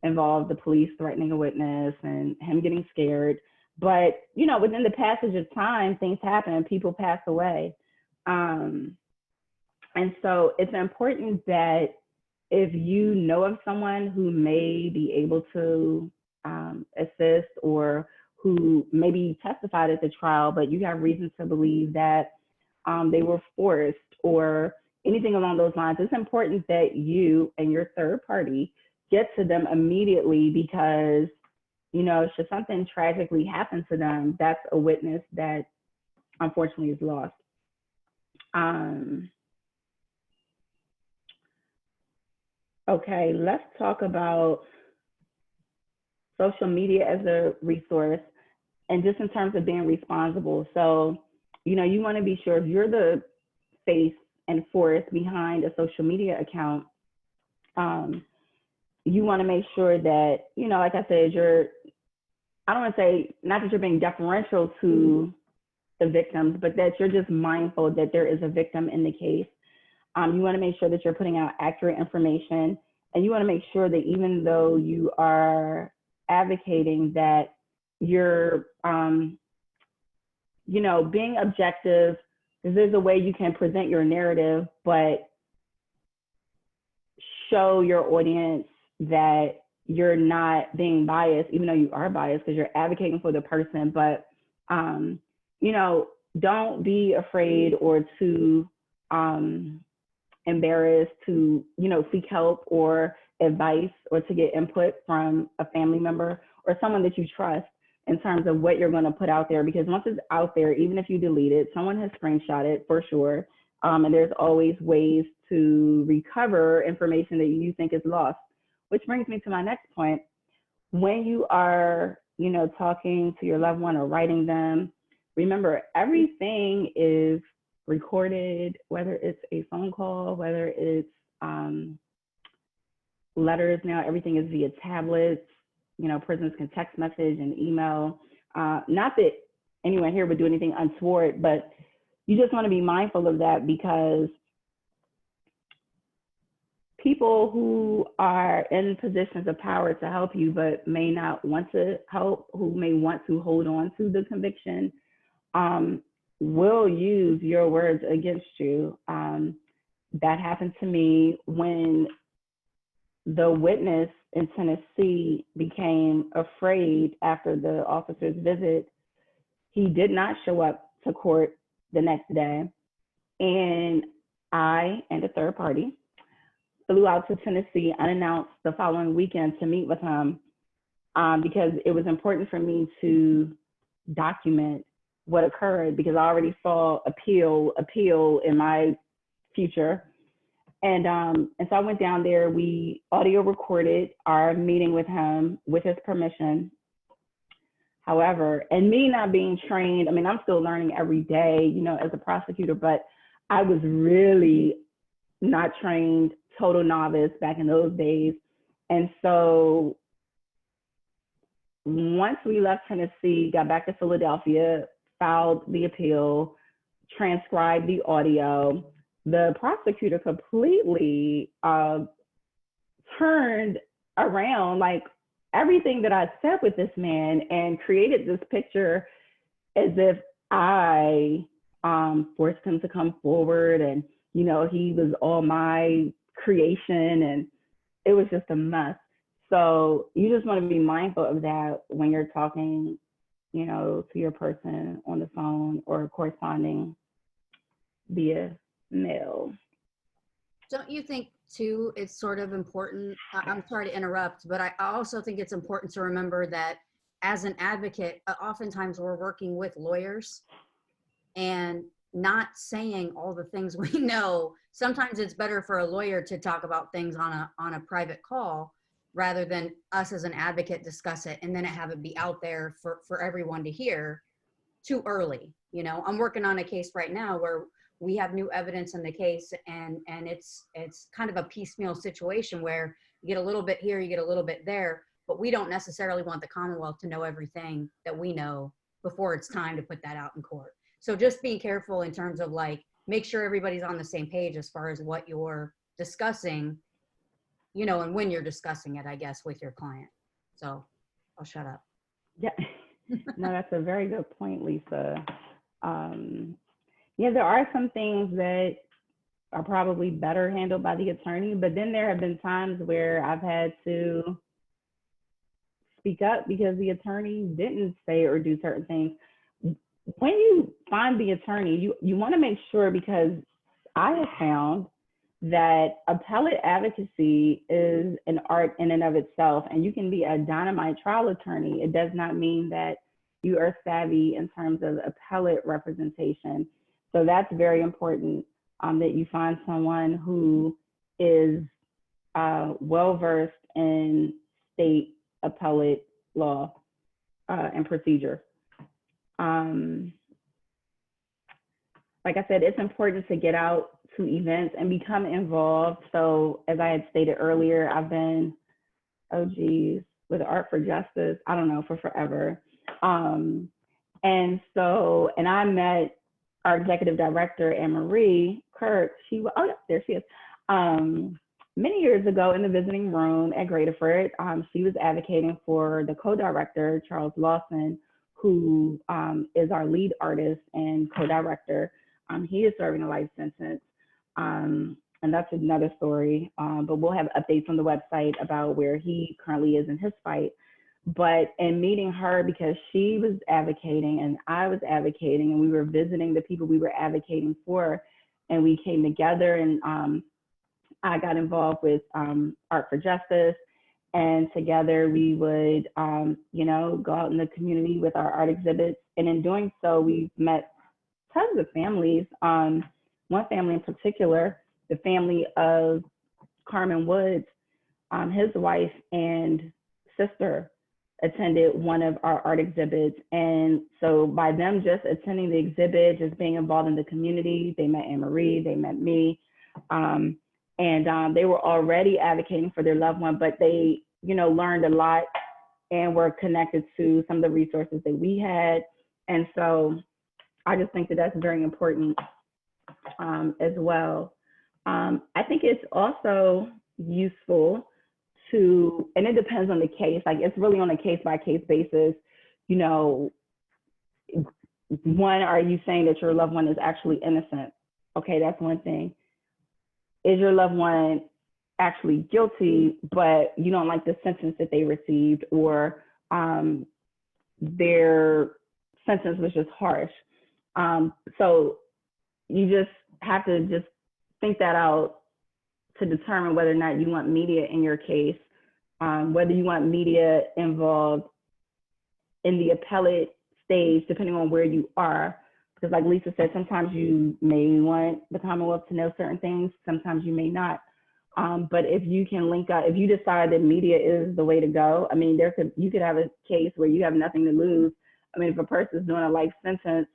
involve the police threatening a witness and him getting scared. But, you know, within the passage of time, things happen and people pass away. And so it's important that if you know of someone who may be able to assist, or who maybe testified at the trial, but you have reason to believe that they were forced or anything along those lines, it's important that you and your third party get to them immediately, because, you know, should something tragically happen to them, that's a witness that unfortunately is lost. Okay, let's talk about social media as a resource, and just in terms of being responsible. So, you know, you want to be sure if you're the face and force behind a social media account, you want to make sure that, you know, like I said, I don't want to say, not that you're being deferential to the victims, but that you're just mindful that there is a victim in the case. You want to make sure that you're putting out accurate information, and you want to make sure that even though you are advocating, that you're, being objective. Because there's a way you can present your narrative, but show your audience that you're not being biased, even though you are biased because you're advocating for the person. But, don't be afraid or too embarrassed to, seek help or advice or to get input from a family member or someone that you trust in terms of what you're going to put out there. Because once it's out there, even if you delete it, someone has screenshot it for sure. And there's always ways to recover information that you think is lost, which brings me to my next point. When you are, talking to your loved one or writing them, remember everything is recorded, whether it's a phone call, whether it's letters. Now everything is via tablets. Prisoners can text message and email. Not that anyone here would do anything untoward, but you just want to be mindful of that, because people who are in positions of power to help you but may not want to help, who may want to hold on to the conviction, will use your words against you. That happened to me when the witness in Tennessee became afraid after the officer's visit. He did not show up to court the next day. And I and a third party flew out to Tennessee unannounced the following weekend to meet with him, because it was important for me to document what occurred, because I already saw appeal in my future. And so I went down there. We audio recorded our meeting with him with his permission. However, and me not being trained, I'm still learning every day, as a prosecutor, but I was really not trained, total novice back in those days. And so once we left Tennessee, got back to Philadelphia, filed the appeal, transcribed the audio, the prosecutor completely turned around like everything that I said with this man and created this picture as if I forced him to come forward, and he was all my creation, and it was just a mess. So you just want to be mindful of that when you're talking, to your person on the phone or corresponding via mail. Don't you think too, it's sort of important, I'm sorry to interrupt, but I also think it's important to remember that as an advocate, oftentimes we're working with lawyers and not saying all the things we know. Sometimes it's better for a lawyer to talk about things on a private call rather than us as an advocate discuss it and then have it be out there for everyone to hear too early. I'm working on a case right now where we have new evidence in the case, and it's kind of a piecemeal situation where you get a little bit here, you get a little bit there, but we don't necessarily want the Commonwealth to know everything that we know before it's time to put that out in court. So just being careful in terms of make sure everybody's on the same page as far as what you're discussing, and when you're discussing it, I guess, with your client. So I'll shut up. Yeah, no, that's a very good point, Lisa. Yeah, there are some things that are probably better handled by the attorney, but then there have been times where I've had to speak up because the attorney didn't say or do certain things. When you find the attorney, you want to make sure, because I have found that appellate advocacy is an art in and of itself, and you can be a dynamite trial attorney. It does not mean that you are savvy in terms of appellate representation. So that's very important, that you find someone who is well-versed in state appellate law and procedure. Like I said, it's important to get out to events and become involved. So as I had stated earlier, I've been, with Art for Justice, I don't know, for forever. And I met our executive director, Anne Marie Kirk, oh, yeah, there she is. Many years ago in the visiting room at Greaterford, she was advocating for the co-director, Charles Lawson, who is our lead artist and co-director. He is serving a life sentence. And that's another story, but we'll have updates on the website about where he currently is in his fight. But in meeting her, because she was advocating and I was advocating, and we were visiting the people we were advocating for, and we came together, and I got involved with Art for Justice, and together we would, go out in the community with our art exhibits. And in doing so, we've met tons of families. One family in particular, the family of Carmen Woods, his wife and sister attended one of our art exhibits. And so by them just attending the exhibit, just being involved in the community, they met Anne Marie, they met me. And they were already advocating for their loved one, but they, learned a lot and were connected to some of the resources that we had. And so I just think that that's very important as well. I think it's also useful to, and it depends on the case, like it's really on a case by case basis. One, are you saying that your loved one is actually innocent? Okay, that's one thing. Is your loved one actually guilty, but you don't like the sentence that they received, or their sentence was just harsh? So you just have to just think that out to determine whether or not you want media in your case, whether you want media involved in the appellate stage, depending on where you are. Because like Lisa said, sometimes you may want the Commonwealth to know certain things, sometimes you may not. But if you can link up, if you decide that media is the way to go, I mean, you could have a case where you have nothing to lose. I mean, if a person's doing a life sentence,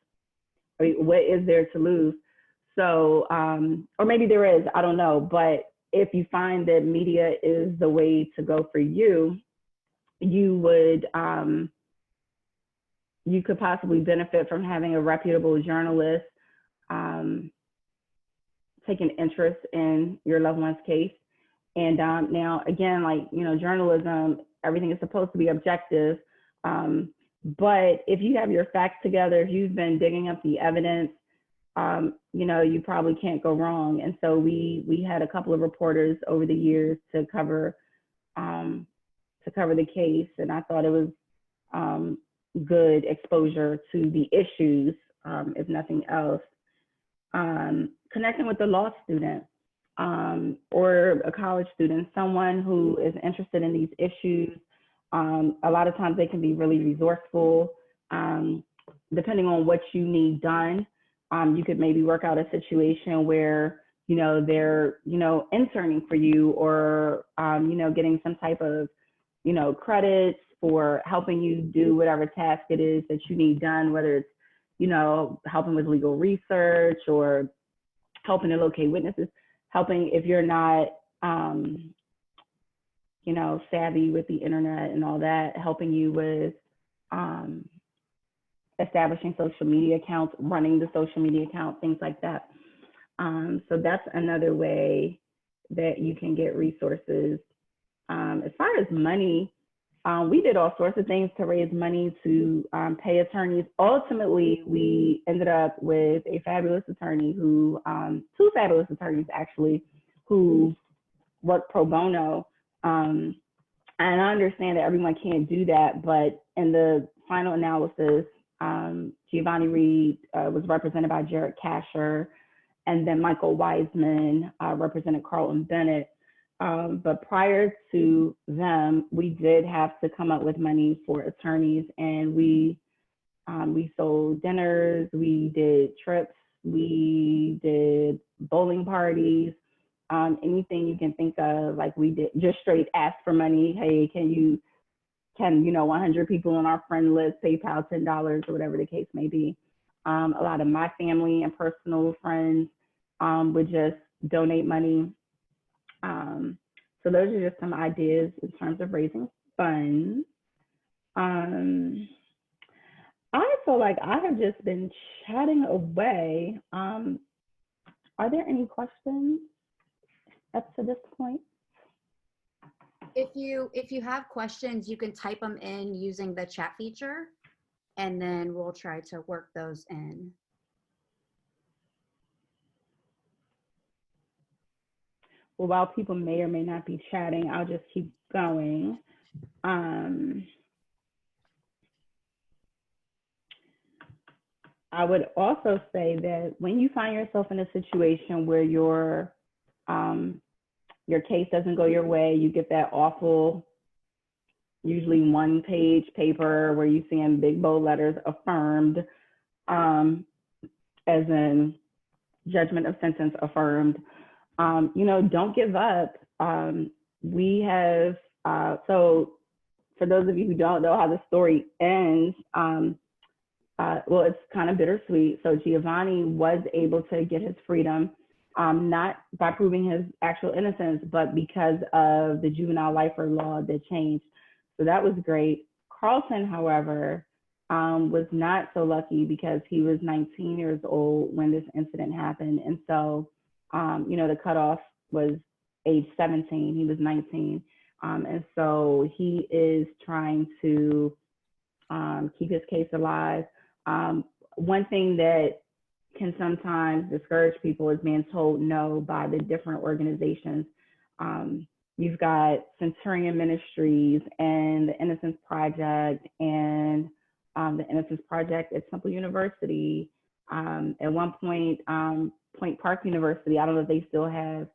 I mean, what is there to lose? So, or maybe there is, I don't know. But if you find that media is the way to go for you, you would, you could possibly benefit from having a reputable journalist take an interest in your loved one's case. And now, again, like, journalism, everything is supposed to be objective. But if you have your facts together, if you've been digging up the evidence, you probably can't go wrong. And so we had a couple of reporters over the years to cover the case, and I thought it was good exposure to the issues, if nothing else. Connecting with a law student or a college student, someone who is interested in these issues. A lot of times they can be really resourceful. Depending on what you need done, you could maybe work out a situation where, they're, interning for you, or, getting some type of, credits for helping you do whatever task it is that you need done, whether it's, helping with legal research or helping to locate witnesses, helping if you're not, savvy with the internet and all that, helping you with establishing social media accounts, running the social media account, things like that. So that's another way that you can get resources. As far as money, we did all sorts of things to raise money to pay attorneys. Ultimately, we ended up with a fabulous attorney who, two fabulous attorneys actually, who work pro bono. And I understand that everyone can't do that, but in the final analysis, Giovanni Reed was represented by Jared Kasher, and then Michael Wiseman represented Carlton Bennett. But prior to them, we did have to come up with money for attorneys, and we sold dinners, we did trips, we did bowling parties, anything you can think of. Like, we did just straight ask for money. Hey, can 100 people on our friend list PayPal $10 or whatever the case may be. A lot of my family and personal friends would just donate money. So those are just some ideas in terms of raising funds. I feel like I have just been chatting away. Are there any questions up to this point? If you have questions, you can type them in using the chat feature, and then we'll try to work those in. Well, while people may or may not be chatting, I'll just keep going. I would also say that when you find yourself in a situation where your case doesn't go your way, you get that awful, usually one-page paper where you see in big bold letters, affirmed, as in judgment of sentence affirmed. Don't give up. We have, so for those of you who don't know how the story ends, well, it's kind of bittersweet. So Giovanni was able to get his freedom, not by proving his actual innocence, but because of the juvenile lifer law that changed. So that was great. Carlton, however, was not so lucky because he was 19 years old when this incident happened. And so, the cutoff was age 17. He was 19. And so he is trying to keep his case alive. One thing that can sometimes discourage people is being told no by the different organizations. You've got Centurion Ministries and the Innocence Project and the Innocence Project at Temple University. At one point, Point Park University, I don't know if they still have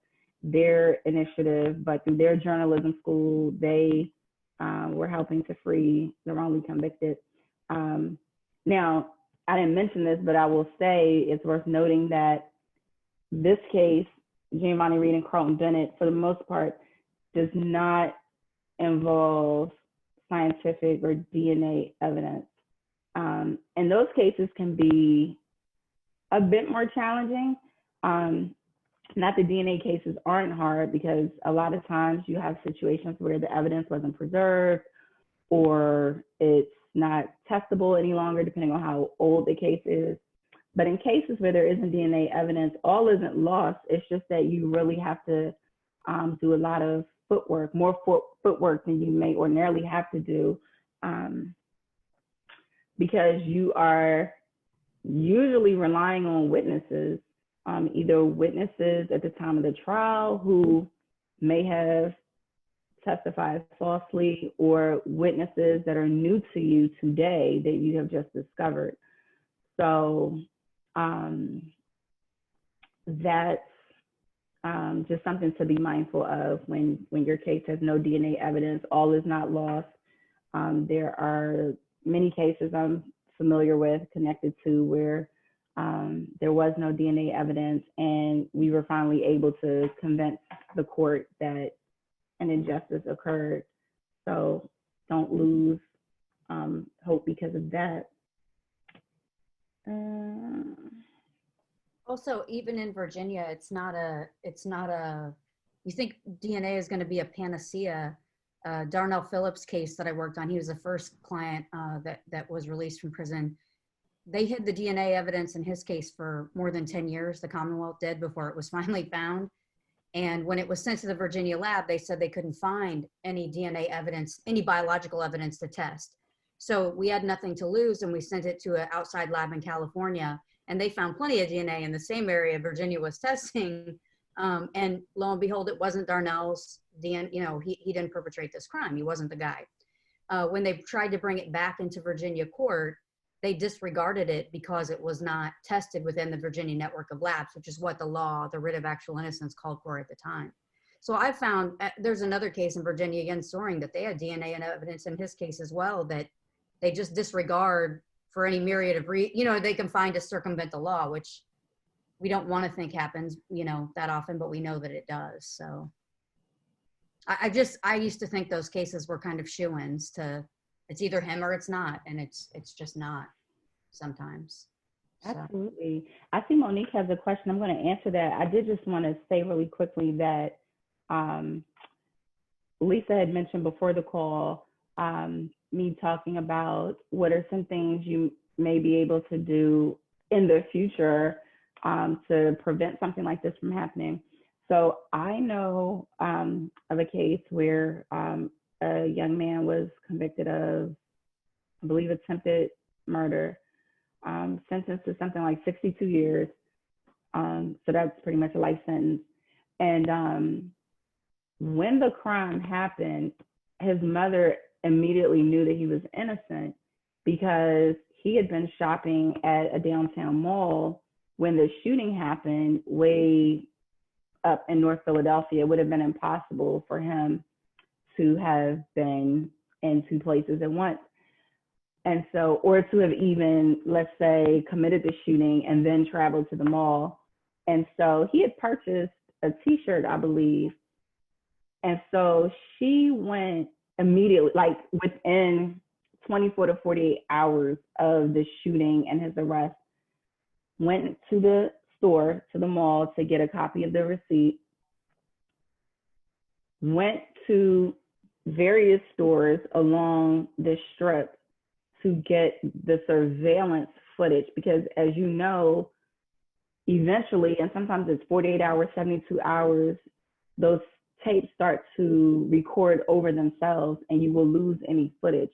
their initiative, but through their journalism school, they were helping to free the wrongly convicted. Now, I didn't mention this, but I will say it's worth noting that this case, Giovanni Reed and Carlton Bennett, for the most part, does not involve scientific or DNA evidence. And those cases can be a bit more challenging. Not that DNA cases aren't hard, because a lot of times you have situations where the evidence wasn't preserved or it's not testable any longer, depending on how old the case is. But in cases where there isn't DNA evidence, all isn't lost. It's just that you really have to do a lot of footwork, more footwork than you may ordinarily have to do, because you are usually relying on witnesses, either witnesses at the time of the trial who may have testified falsely, or witnesses that are new to you today that you have just discovered. So that's just something to be mindful of when your case has no DNA evidence. All is not lost. There are many cases I'm familiar with connected to where there was no DNA evidence, and we were finally able to convince the court that an injustice occurred. So don't lose hope because of that. Also, even in Virginia, it's not a, you think DNA is going to be a panacea. Darnell Phillips case that I worked on, he was the first client that was released from prison. They hid the DNA evidence in his case for more than 10 years, the Commonwealth did, before it was finally found. And when it was sent to the Virginia lab, they said they couldn't find any DNA evidence, any biological evidence to test. So we had nothing to lose, and we sent it to an outside lab in California, and they found plenty of DNA in the same area Virginia was testing. And lo and behold, it wasn't Darnell's DNA. He didn't perpetrate this crime. He wasn't the guy. When they tried to bring it back into Virginia court, they disregarded it because it was not tested within the Virginia network of labs, which is what the law, the writ of actual innocence, called for at the time. So I found there's another case in Virginia, again, Soaring, that they had DNA and evidence in his case as well that they just disregard for any myriad of they can find to circumvent the law, which we don't want to think happens, that often, but we know that it does. So I used to think those cases were kind of shoo-ins to, it's either him or it's not, and it's just not sometimes. So. Absolutely. I see Monique has a question. I'm going to answer that. I did just want to say really quickly that Lisa had mentioned before the call, me talking about what are some things you may be able to do in the future to prevent something like this from happening. So I know of a case where a young man was convicted of, I believe, attempted murder, sentenced to something like 62 years. So that's pretty much a life sentence. And when the crime happened, his mother immediately knew that he was innocent because he had been shopping at a downtown mall when the shooting happened way up in North Philadelphia. It would have been impossible for him to have been in two places at once. And so, or to have even, let's say, committed the shooting and then traveled to the mall. And so he had purchased a t-shirt, I believe. And so she went immediately, like within 24 to 48 hours of the shooting and his arrest, went to the store, to the mall, to get a copy of the receipt, went to various stores along the strip to get the surveillance footage, because as you know, eventually, and sometimes it's 48 hours, 72 hours, those tapes start to record over themselves and you will lose any footage.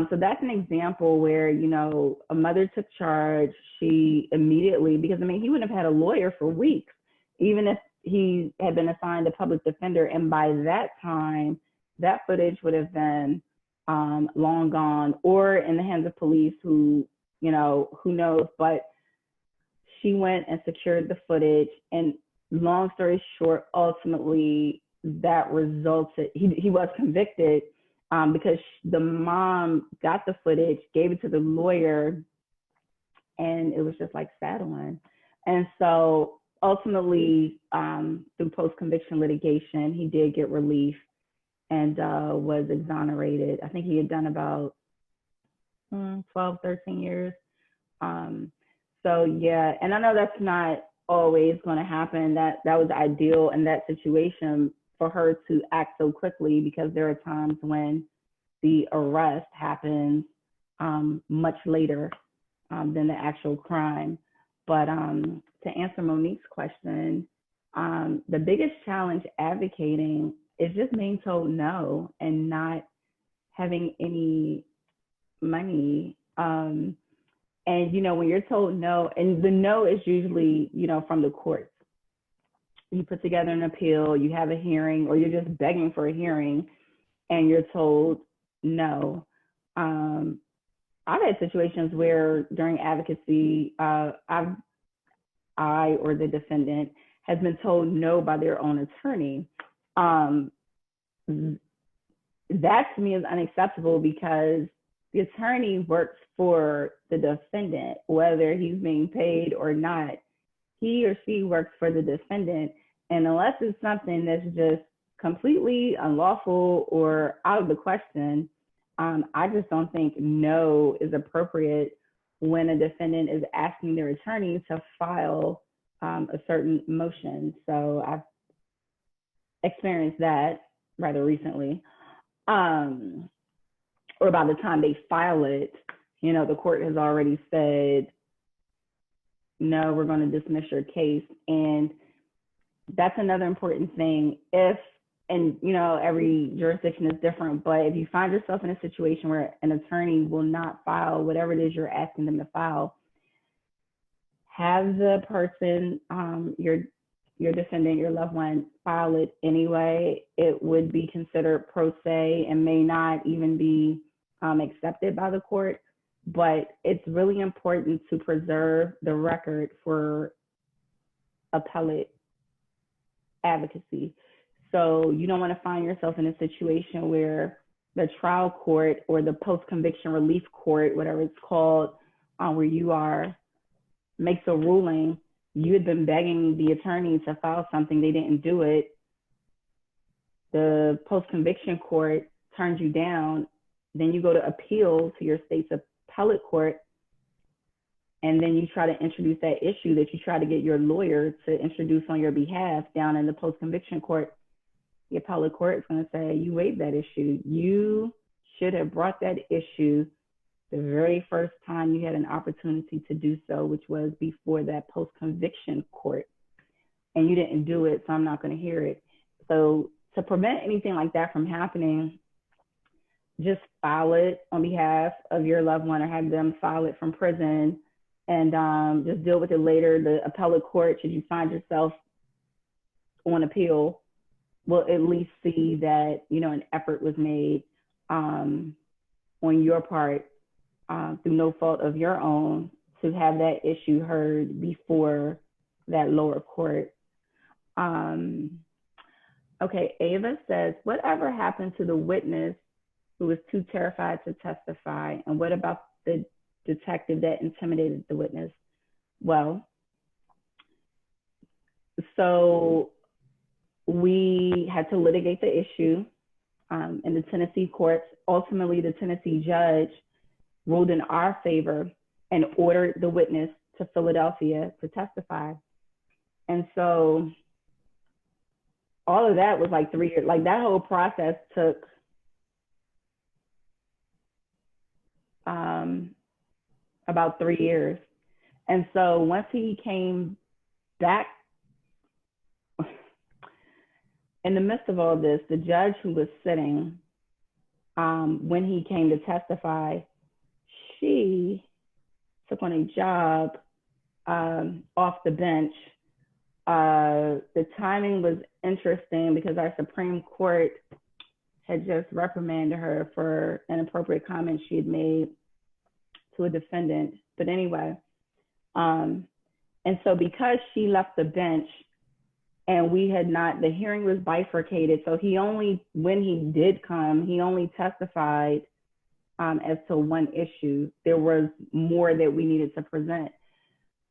So that's an example where, you know, a mother took charge. She immediately, because I mean, he wouldn't have had a lawyer for weeks, even if he had been assigned a public defender. And by that time, that footage would have been long gone or in the hands of police who, you know, who knows. But she went and secured the footage. And long story short, ultimately, that resulted, he was convicted because the mom got the footage, gave it to the lawyer, and it was just like saddling. And so ultimately, through post-conviction litigation, he did get relief and was exonerated. I think he had done about 12, 13 years. So yeah, and I know that's not always going to happen. That was ideal in that situation for her to act so quickly, because there are times when the arrest happens much later than the actual crime. But to answer Monique's question, the biggest challenge advocating is just being told no and not having any money. And, you know, when you're told no, and the no is usually, you know, from the courts. You put together an appeal, you have a hearing, or you're just begging for a hearing and you're told no. I've had situations where during advocacy, I or the defendant has been told no by their own attorney. That to me is unacceptable, because the attorney works for the defendant, whether he's being paid or not. He or she works for the defendant. And unless it's something that's just completely unlawful or out of the question, I just don't think no is appropriate when a defendant is asking their attorney to file a certain motion. So I've experienced that rather recently. Or by the time they file it, you know, the court has already said, no, we're going to dismiss your case. And that's another important thing. And you know, every jurisdiction is different, but if you find yourself in a situation where an attorney will not file whatever it is you're asking them to file, have the person, your defendant, your loved one, file it anyway. It would be considered pro se and may not even be accepted by the court. But it's really important to preserve the record for appellate advocacy. So you don't want to find yourself in a situation where the trial court or the post-conviction relief court, whatever it's called, where you are, makes a ruling. You had been begging the attorney to file something, they didn't do it. The post-conviction court turns you down. Then you go to appeal to your state's appellate court, and then you try to introduce that issue that you try to get your lawyer to introduce on your behalf down in the post-conviction court. The appellate court is going to say, you waived that issue. You should have brought that issue the very first time you had an opportunity to do so, which was before that post-conviction court, and you didn't do it, so I'm not going to hear it. So to prevent anything like that from happening, just file it on behalf of your loved one or have them file it from prison, and just deal with it later. The appellate court, should you find yourself on appeal, will at least see that, you know, an effort was made on your part through no fault of your own to have that issue heard before that lower court. Okay, Ava says, whatever happened to the witness who was too terrified to testify? And what about the detective that intimidated the witness? Well, so we had to litigate the issue in the Tennessee courts. Ultimately, the Tennessee judge ruled in our favor and ordered the witness to Philadelphia to testify. And so all of that was like 3 years. Like that whole process took about 3 years. And so once he came back, in the midst of all this, the judge who was sitting, when he came to testify, she took on a job off the bench. The timing was interesting because our Supreme Court had just reprimanded her for inappropriate comments she had made to a defendant. But anyway, and so because she left the bench and we had not, the hearing was bifurcated. So he only, when he did come, he only testified as to one issue. There was more that we needed to present.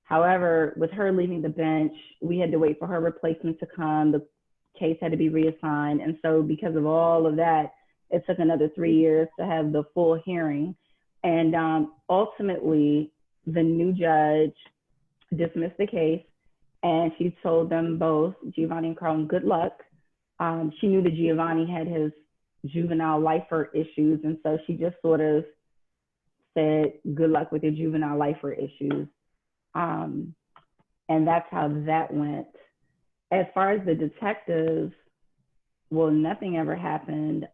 However, with her leaving the bench, we had to wait for her replacement to come. The case had to be reassigned. And so because of all of that, it took another 3 years to have the full hearing. And ultimately, the new judge dismissed the case, and she told them both, Giovanni and Carlton, good luck. She knew that Giovanni had his juvenile lifer issues, and so she just sort of said, good luck with your juvenile lifer issues. And that's how that went. As far as the detectives, well, nothing ever happened.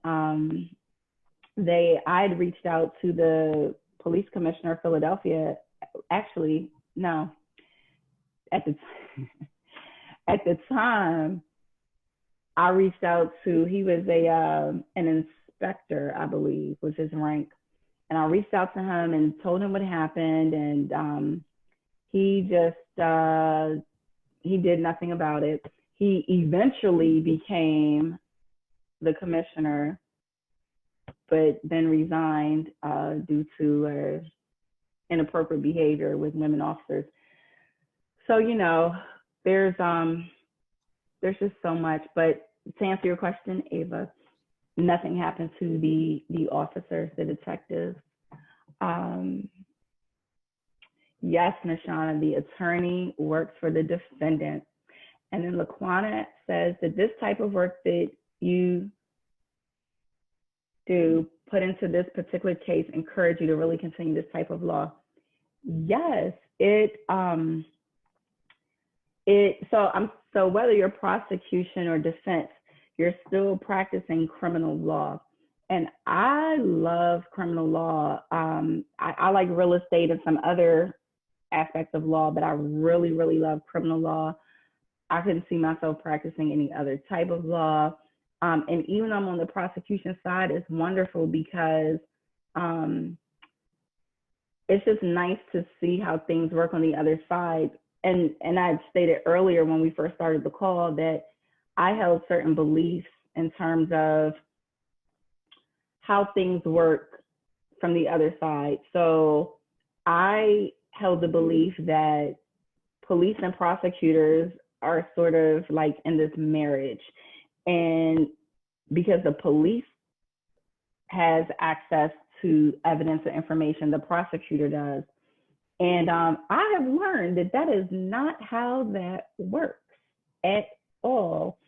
I'd reached out to the police commissioner of Philadelphia. Actually, no. At the time, I reached out to, he was an inspector, I believe, was his rank. And I reached out to him and told him what happened. And he just, he did nothing about it. He eventually became the commissioner, but then resigned due to inappropriate behavior with women officers. So, you know, there's just so much. But to answer your question, Ava, nothing happened to the officers, the detectives. Yes, Nashana, the attorney works for the defendant. And then Laquana says that this type of work that you do put into this particular case encourage you to really continue this type of law. Yes, so whether you're prosecution or defense, you're still practicing criminal law. And I love criminal law. I like real estate and some other aspects of law, but I really, really love criminal law. I couldn't see myself practicing any other type of law. And even though I'm on the prosecution side, it's wonderful because it's just nice to see how things work on the other side. And I had stated earlier when we first started the call that I held certain beliefs in terms of how things work from the other side. So I held the belief that police and prosecutors are sort of like in this marriage. And because the police has access to evidence and information, the prosecutor does. And I have learned that that is not how that works at all.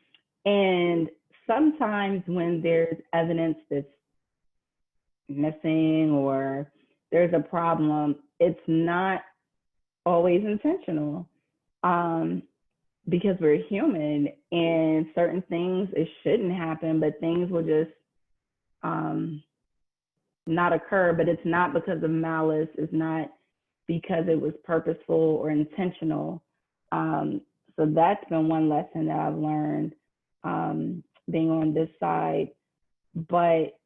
And sometimes when there's evidence that's missing or there's a problem, it's not always intentional. Because we're human and certain things, it shouldn't happen, but things will just not occur. But it's not because of malice, it's not because it was purposeful or intentional. So that's been one lesson that I've learned, being on this side. But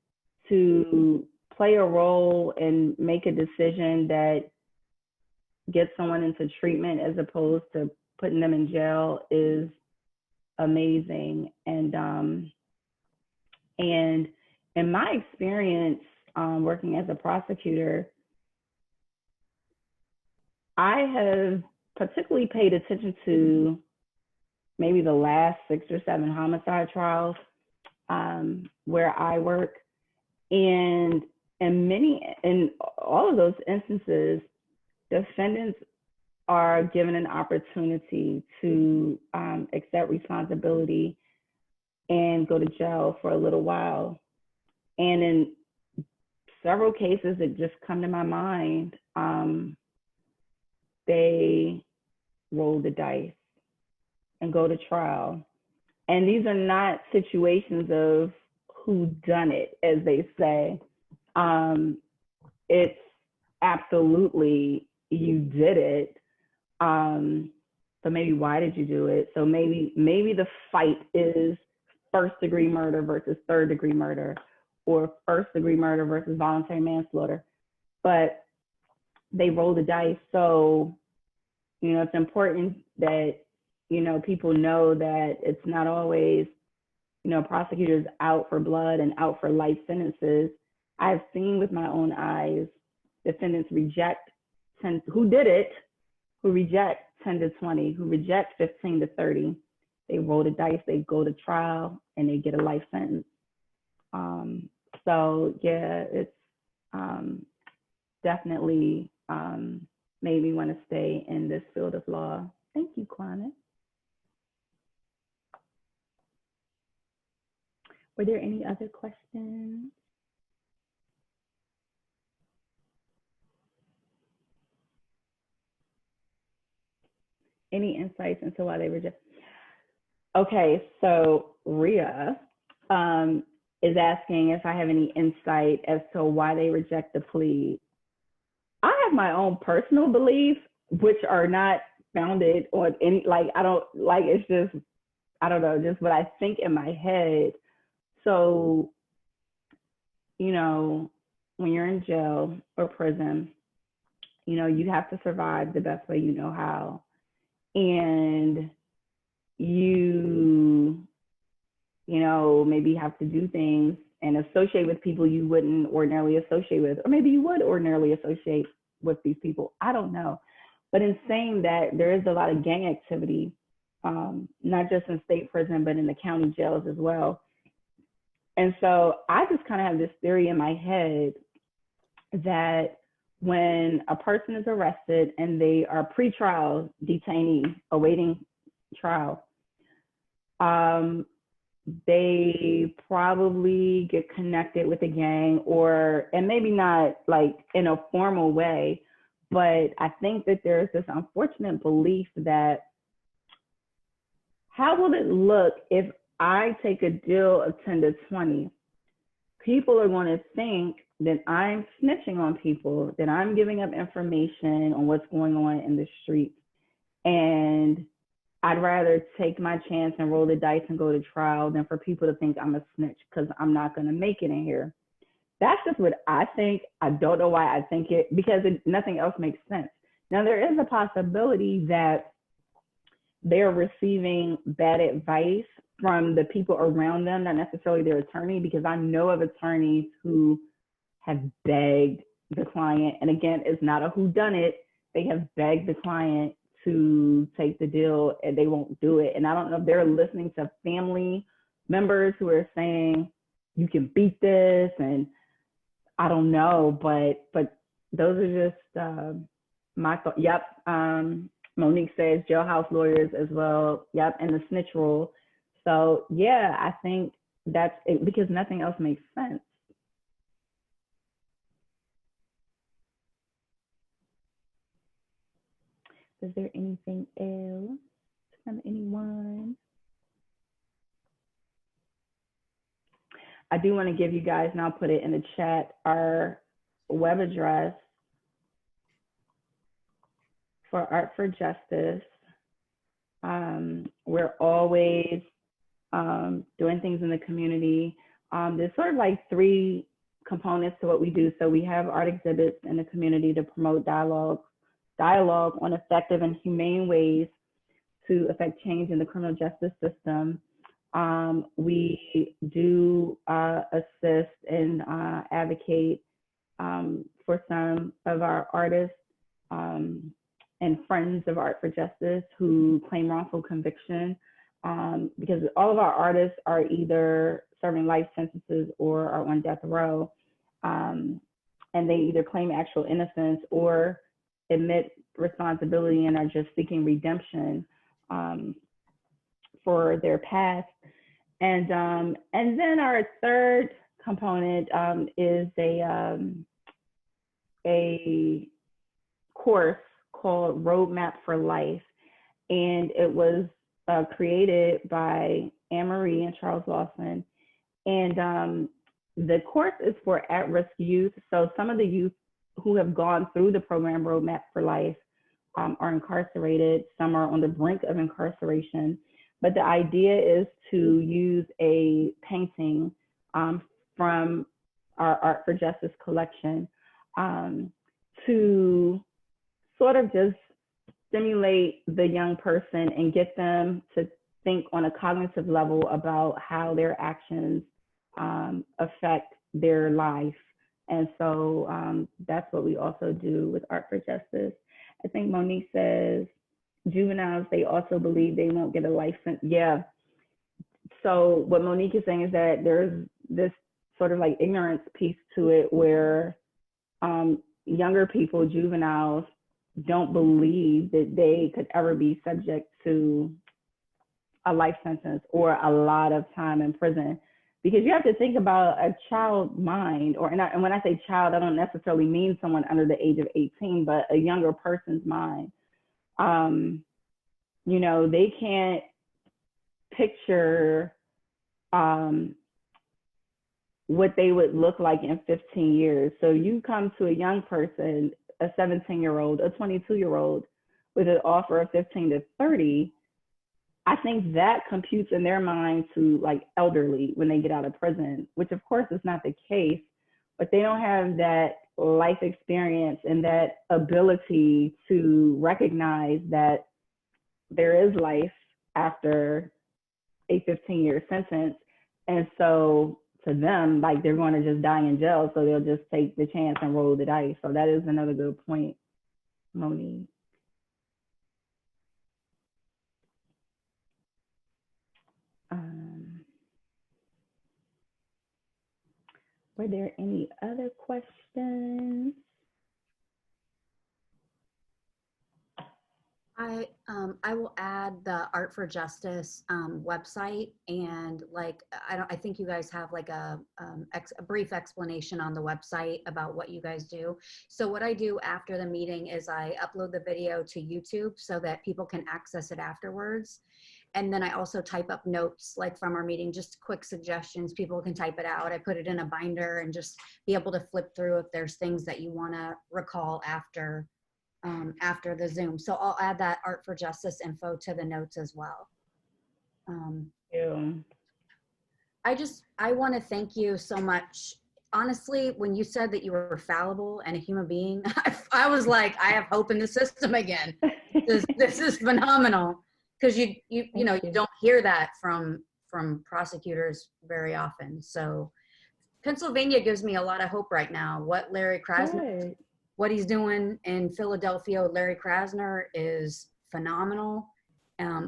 to play a role and make a decision that gets someone into treatment as opposed to putting them in jail is amazing. And in my experience, working as a prosecutor, I have particularly paid attention to maybe the last 6 or 7 homicide trials where I work. And in all of those instances, defendants are given an opportunity to accept responsibility and go to jail for a little while. And in several cases that just come to my mind, they roll the dice and go to trial. And these are not situations of who done it, as they say. It's absolutely you did it. But maybe why did you do it? So maybe the fight is first-degree murder versus third-degree murder, or first-degree murder versus voluntary manslaughter. But they roll the dice. So, it's important that, people know that it's not always, prosecutors out for blood and out for life sentences. I've seen with my own eyes defendants reject who did it, who reject 10 to 20, who reject 15 to 30. They roll the dice, they go to trial, and they get a life sentence. So yeah, it's definitely made me want to stay in this field of law. Thank you, Kwame. Were there any other questions? Any insights into why they reject? Okay, so Rhea is asking if I have any insight as to why they reject the plea. I have my own personal beliefs, which are not founded on any, it's just, I don't know, just what I think in my head. So, when you're in jail or prison, you have to survive the best way you know how. And you maybe have to do things and associate with people you wouldn't ordinarily associate with, or maybe you would ordinarily associate with these people. I don't know. But in saying that, there is a lot of gang activity, not just in state prison, but in the county jails as well. And so I just kind of have this theory in my head that when a person is arrested and they are pre-trial detainee awaiting trial, they probably get connected with a gang, and maybe not like in a formal way, but I think that there's this unfortunate belief that how will it look if I take a deal of 10 to 20? People are going to think that I'm snitching on people, that I'm giving up information on what's going on in the streets. And I'd rather take my chance and roll the dice and go to trial than for people to think I'm a snitch because I'm not going to make it in here. That's just what I think. I don't know why I think it, because nothing else makes sense. Now, there is a possibility that they're receiving bad advice from the people around them, not necessarily their attorney, because I know of attorneys who have begged the client, and again, it's not a whodunit, they have begged the client to take the deal and they won't do it. And I don't know if they're listening to family members who are saying, you can beat this, and I don't know, but those are just my thoughts. Yep, Monique says jailhouse lawyers as well. Yep, and the snitch rule. So yeah, I think that's it, because nothing else makes sense. Is there anything else from anyone? I do want to give you guys, and I'll put it in the chat, our web address for Art for Justice. We're always doing things in the community. There's sort of like 3 components to what we do. So we have art exhibits in the community to promote dialogue on effective and humane ways to affect change in the criminal justice system. We do assist and advocate for some of our artists and friends of Art for Justice who claim wrongful conviction, because all of our artists are either serving life sentences or are on death row, and they either claim actual innocence or admit responsibility and are just seeking redemption for their past. And then our third component is a course called Roadmap for Life, and it was created by Anne Marie and Charles Lawson. And the course is for at-risk youth. So some of the youth who have gone through the program Roadmap for Life are incarcerated. Some are on the brink of incarceration. But the idea is to use a painting from our Art for Justice collection to sort of just stimulate the young person and get them to think on a cognitive level about how their actions affect their life. And so that's what we also do with Art for Justice. I think Monique says, juveniles, they also believe they won't get a life sentence. Yeah. So what Monique is saying is that there's this sort of like ignorance piece to it where younger people, juveniles, don't believe that they could ever be subject to a life sentence or a lot of time in prison. Because you have to think about a child mind, and when I say child, I don't necessarily mean someone under the age of 18, but a younger person's mind. You know, they can't picture what they would look like in 15 years. So you come to a young person, a 17-year-old, a 22-year-old, with an offer of 15 to 30, I think that computes in their mind to like elderly when they get out of prison, which of course is not the case, but they don't have that life experience and that ability to recognize that there is life after a 15-year sentence. And so to them, like they're going to just die in jail, so they'll just take the chance and roll the dice. So that is another good point, Monique. Were there any other questions? I will add the Art for Justice website, and like I think you guys have like a brief explanation on the website about what you guys do. So what I do after the meeting is I upload the video to YouTube so that people can access it afterwards. And then I also type up notes like from our meeting, just quick suggestions. People can type it out. I put it in a binder and just be able to flip through if there's things that you want to recall after the Zoom. So I'll add that Art for Justice info to the notes as well. I want to thank you so much. Honestly, when you said that you were fallible and a human being, I was like, I have hope in the system again. This is phenomenal, because you know, you don't hear that from prosecutors very often. So Pennsylvania gives me a lot of hope right now. What Larry Krasner, what he's doing in Philadelphia with Larry Krasner is phenomenal.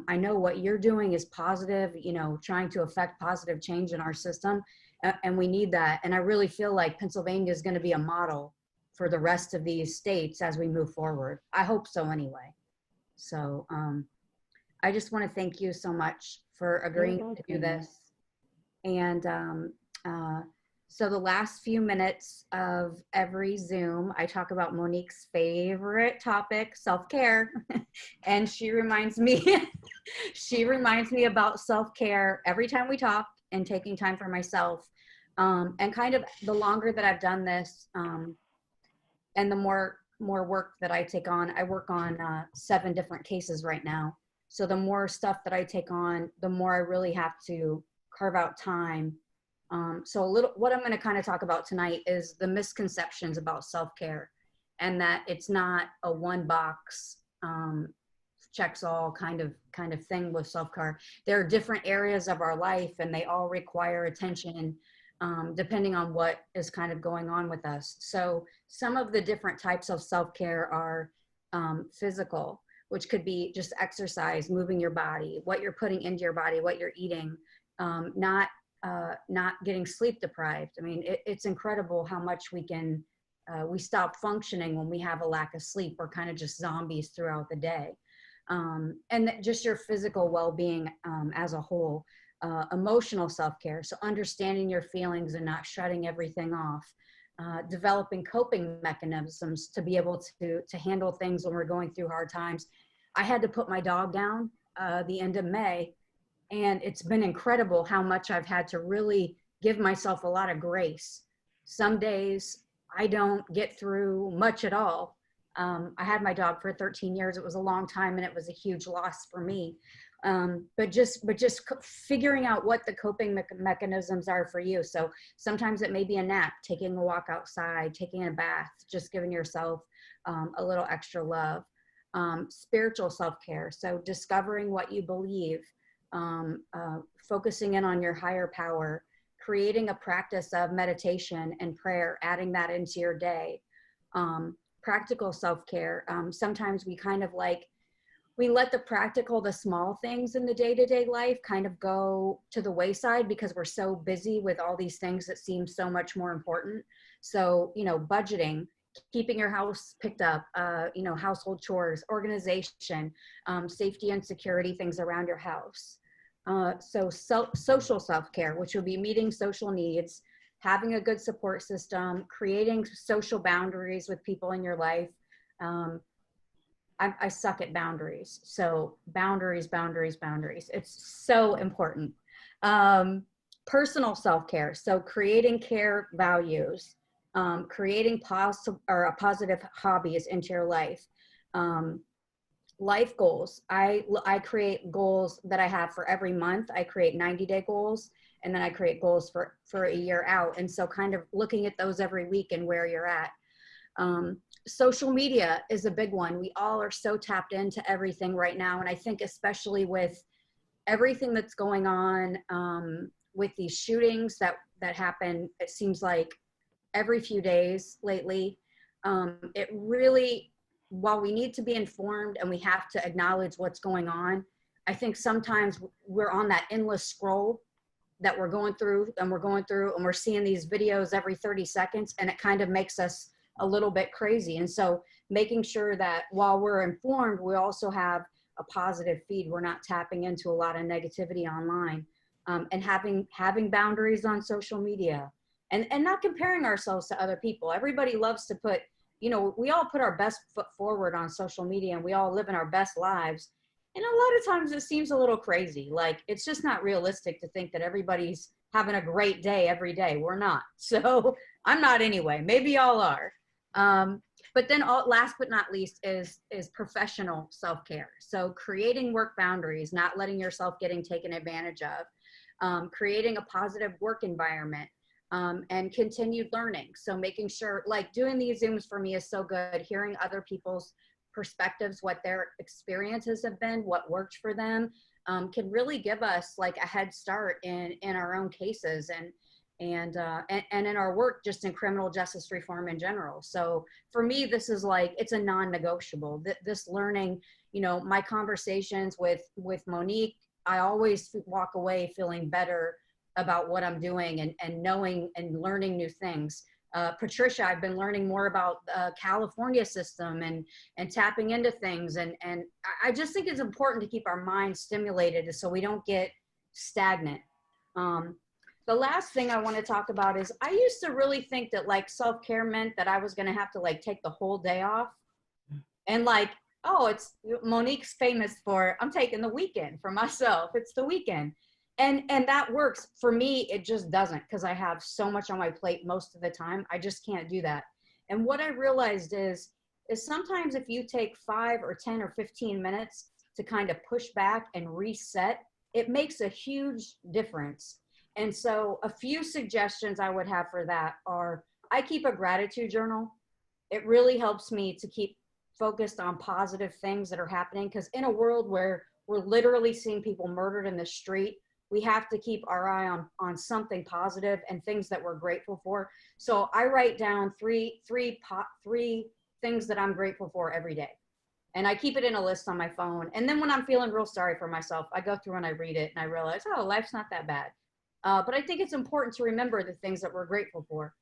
I know what you're doing is positive, you know, trying to affect positive change in our system, and we need that. And I really feel like Pennsylvania is going to be a model for the rest of these states as we move forward. I hope so anyway. So I just want to thank you so much for agreeing to do this. And So the last few minutes of every Zoom, I talk about Monique's favorite topic, self-care. And she reminds me, she reminds me about self-care every time we talk and taking time for myself. And kind of the longer that I've done this, and the more work that I take on, I work on 7 different cases right now. So the more stuff that I take on, the more I really have to carve out time. So what I'm going to kind of talk about tonight is the misconceptions about self-care, and that it's not a one box checks all kind of thing with self-care. There are different areas of our life, and they all require attention depending on what is kind of going on with us. So some of the different types of self-care are physical, which could be just exercise, moving your body, what you're putting into your body, what you're eating, not getting sleep deprived. I mean, it's incredible how much we stop functioning when we have a lack of sleep. We're kind of just zombies throughout the day. And just your physical well-being as a whole. Emotional self-care, so understanding your feelings and not shutting everything off. Developing coping mechanisms to be able to handle things when we're going through hard times. I had to put my dog down the end of May, and it's been incredible how much I've had to really give myself a lot of grace. Some days I don't get through much at all. I had my dog for 13 years. It was a long time, and it was a huge loss for me. But just figuring out what the coping mechanisms are for you. So sometimes it may be a nap, taking a walk outside, taking a bath, just giving yourself a little extra love. Spiritual self-care, so discovering what you believe, focusing in on your higher power, creating a practice of meditation and prayer, adding that into your day. Practical self-care, sometimes we kind of we let the practical, the small things in the day-to-day life kind of go to the wayside because we're so busy with all these things that seem so much more important. So, budgeting, keeping your house picked up, household chores, organization, safety and security things around your house. So social self-care, which would be meeting social needs, having a good support system, creating social boundaries with people in your life. I suck at boundaries. So boundaries. It's so important. Personal self-care. So creating care values, creating positive hobbies into your life. Life goals. I create goals that I have for every month. I create 90-day goals, and then I create goals for a year out. And so kind of looking at those every week and where you're at. Social media is a big one. We all are so tapped into everything right now. And I think especially with everything that's going on with these shootings that happen, it seems like every few days lately, it really, while we need to be informed and we have to acknowledge what's going on, I think sometimes we're on that endless scroll that we're going through and we're seeing these videos every 30 seconds, and it kind of makes us a little bit crazy. And so making sure that while we're informed, we also have a positive feed. We're not tapping into a lot of negativity online, and having boundaries on social media, and not comparing ourselves to other people. Everybody loves to put, we all put our best foot forward on social media, and we all live in our best lives. And a lot of times it seems a little crazy. Like, it's just not realistic to think that everybody's having a great day every day. We're not. So I'm not anyway. Maybe y'all are. But then last but not least is professional self-care. So creating work boundaries, not letting yourself getting taken advantage of, creating a positive work environment, and continued learning. So making sure, like, doing these Zooms for me is so good, hearing other people's perspectives, what their experiences have been, what worked for them, can really give us like a head start in our own cases and in our work, just in criminal justice reform in general. So for me, this is like, it's a non-negotiable. This learning, my conversations with Monique, I always walk away feeling better about what I'm doing and knowing and learning new things. Patricia, I've been learning more about the California system and tapping into things. And I just think it's important to keep our minds stimulated so we don't get stagnant. the last thing I want to talk about is I used to really think that like self-care meant that I was going to have to like take the whole day off and like, oh, it's Monique's famous for I'm taking the weekend for myself. It's the weekend. And that works. For me, it just doesn't because I have so much on my plate most of the time. I just can't do that. And what I realized is sometimes if you take 5 or 10 or 15 minutes to kind of push back and reset, it makes a huge difference. And so a few suggestions I would have for that are I keep a gratitude journal. It really helps me to keep focused on positive things that are happening because in a world where we're literally seeing people murdered in the street, we have to keep our eye on something positive and things that we're grateful for. So I write down three things that I'm grateful for every day, and I keep it in a list on my phone. And then when I'm feeling real sorry for myself, I go through and I read it and I realize, oh, life's not that bad. But I think it's important to remember the things that we're grateful for.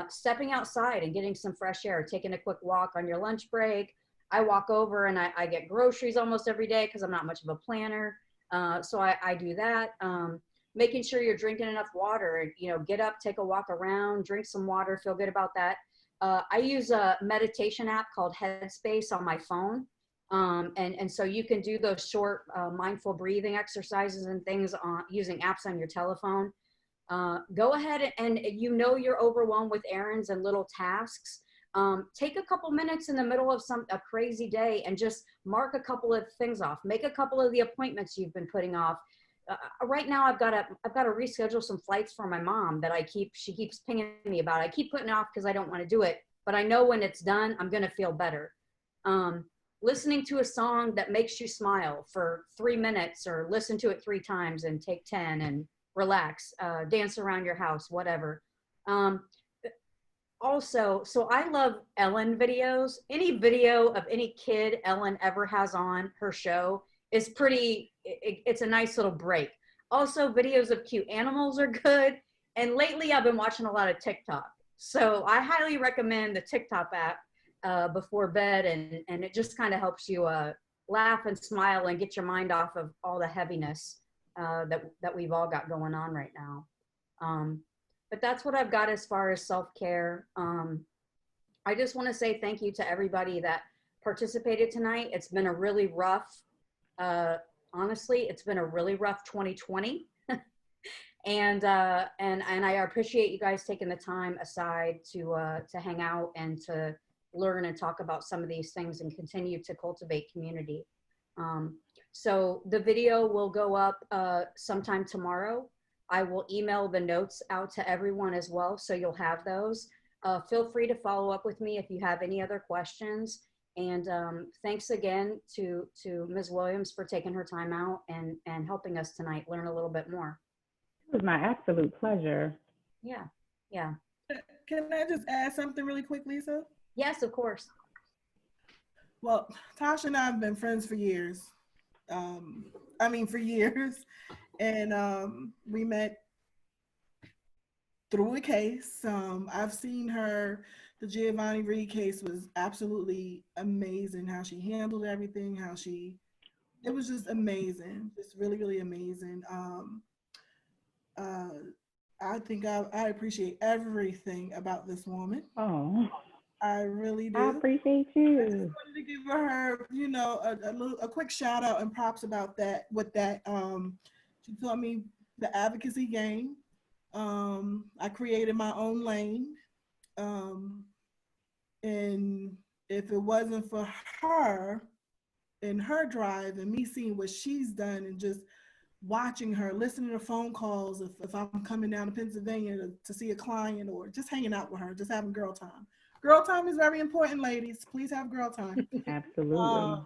Stepping outside and getting some fresh air, taking a quick walk on your lunch break. I walk over and I get groceries almost every day because I'm not much of a planner. So I do that. Making sure you're drinking enough water, you know, get up, take a walk around, drink some water, feel good about that. I use a meditation app called Headspace on my phone. And so you can do those short mindful breathing exercises and things on using apps on your telephone. Go ahead and you know you're overwhelmed with errands and little tasks. Take a couple minutes in the middle of a crazy day and just mark a couple of things off. Make a couple of the appointments you've been putting off. Right now, I've got to reschedule some flights for my mom that she keeps pinging me about. I keep putting it off because I don't want to do it, but I know when it's done, I'm going to feel better. Listening to a song that makes you smile for 3 minutes, or listen to it 3 times and take 10 and relax, dance around your house, whatever. Also, so I love Ellen videos. Any video of any kid Ellen ever has on her show is it's a nice little break. Also, videos of cute animals are good. And lately I've been watching a lot of TikTok. So I highly recommend the TikTok app before bed, and it just kind of helps you laugh and smile and get your mind off of all the heaviness that we've all got going on right now. But that's what I've got as far as self-care. I just want to say thank you to everybody that participated tonight. It's been a really rough, honestly, it's been a really rough 2020. And I appreciate you guys taking the time aside to hang out and to learn and talk about some of these things and continue to cultivate community. So the video will go up sometime tomorrow. I will email the notes out to everyone as well, so you'll have those. Feel free to follow up with me if you have any other questions. And thanks again to Ms. Williams for taking her time out and helping us tonight learn a little bit more. It was my absolute pleasure. Yeah, yeah. Can I just add something really quick, Lisa? Yes, of course. Well, Tasha and I have been friends for years. For years. And we met through a case. I've seen her, the Giovanni Reed case was absolutely amazing, how she handled everything, it was just amazing, just really, really amazing. I think I appreciate everything about this woman. Oh, I really do. I appreciate I just you. wanted to give her, a quick shout out and props about that. With that, she taught me the advocacy game. I created my own lane, and if it wasn't for her and her drive and me seeing what she's done and just watching her, listening to phone calls, if I'm coming down to Pennsylvania to see a client or just hanging out with her, just having girl time. Girl time is very important, ladies. Please have girl time. Absolutely.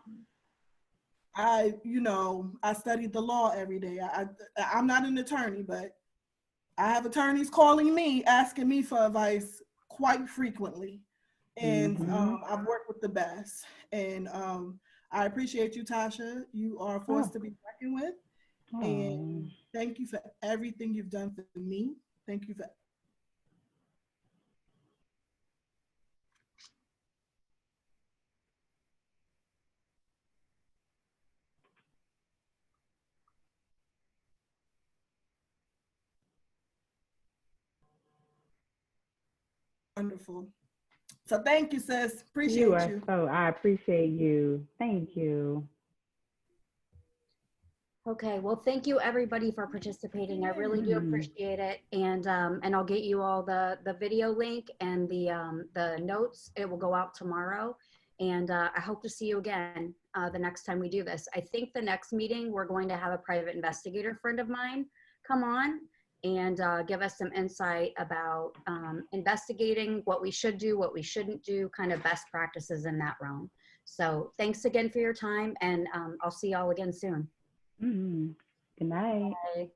I studied the law every day. I'm not an attorney, but I have attorneys calling me, asking me for advice quite frequently. And I've worked with the best. And I appreciate you, Tasha. You are a force to be reckoned with. And thank you for everything you've done for me. Thank you for Wonderful. So thank you, sis. You Appreciate are you. so, I appreciate you. Thank you. Okay, well, thank you everybody for participating. I really do appreciate it. And I'll get you all the video link and the notes. It will go out tomorrow. And I hope to see you again the next time we do this. I think the next meeting, we're going to have a private investigator friend of mine come on and give us some insight about investigating what we should do, what we shouldn't do, kind of best practices in that realm. So thanks again for your time, and I'll see y'all again soon. Good night. Bye.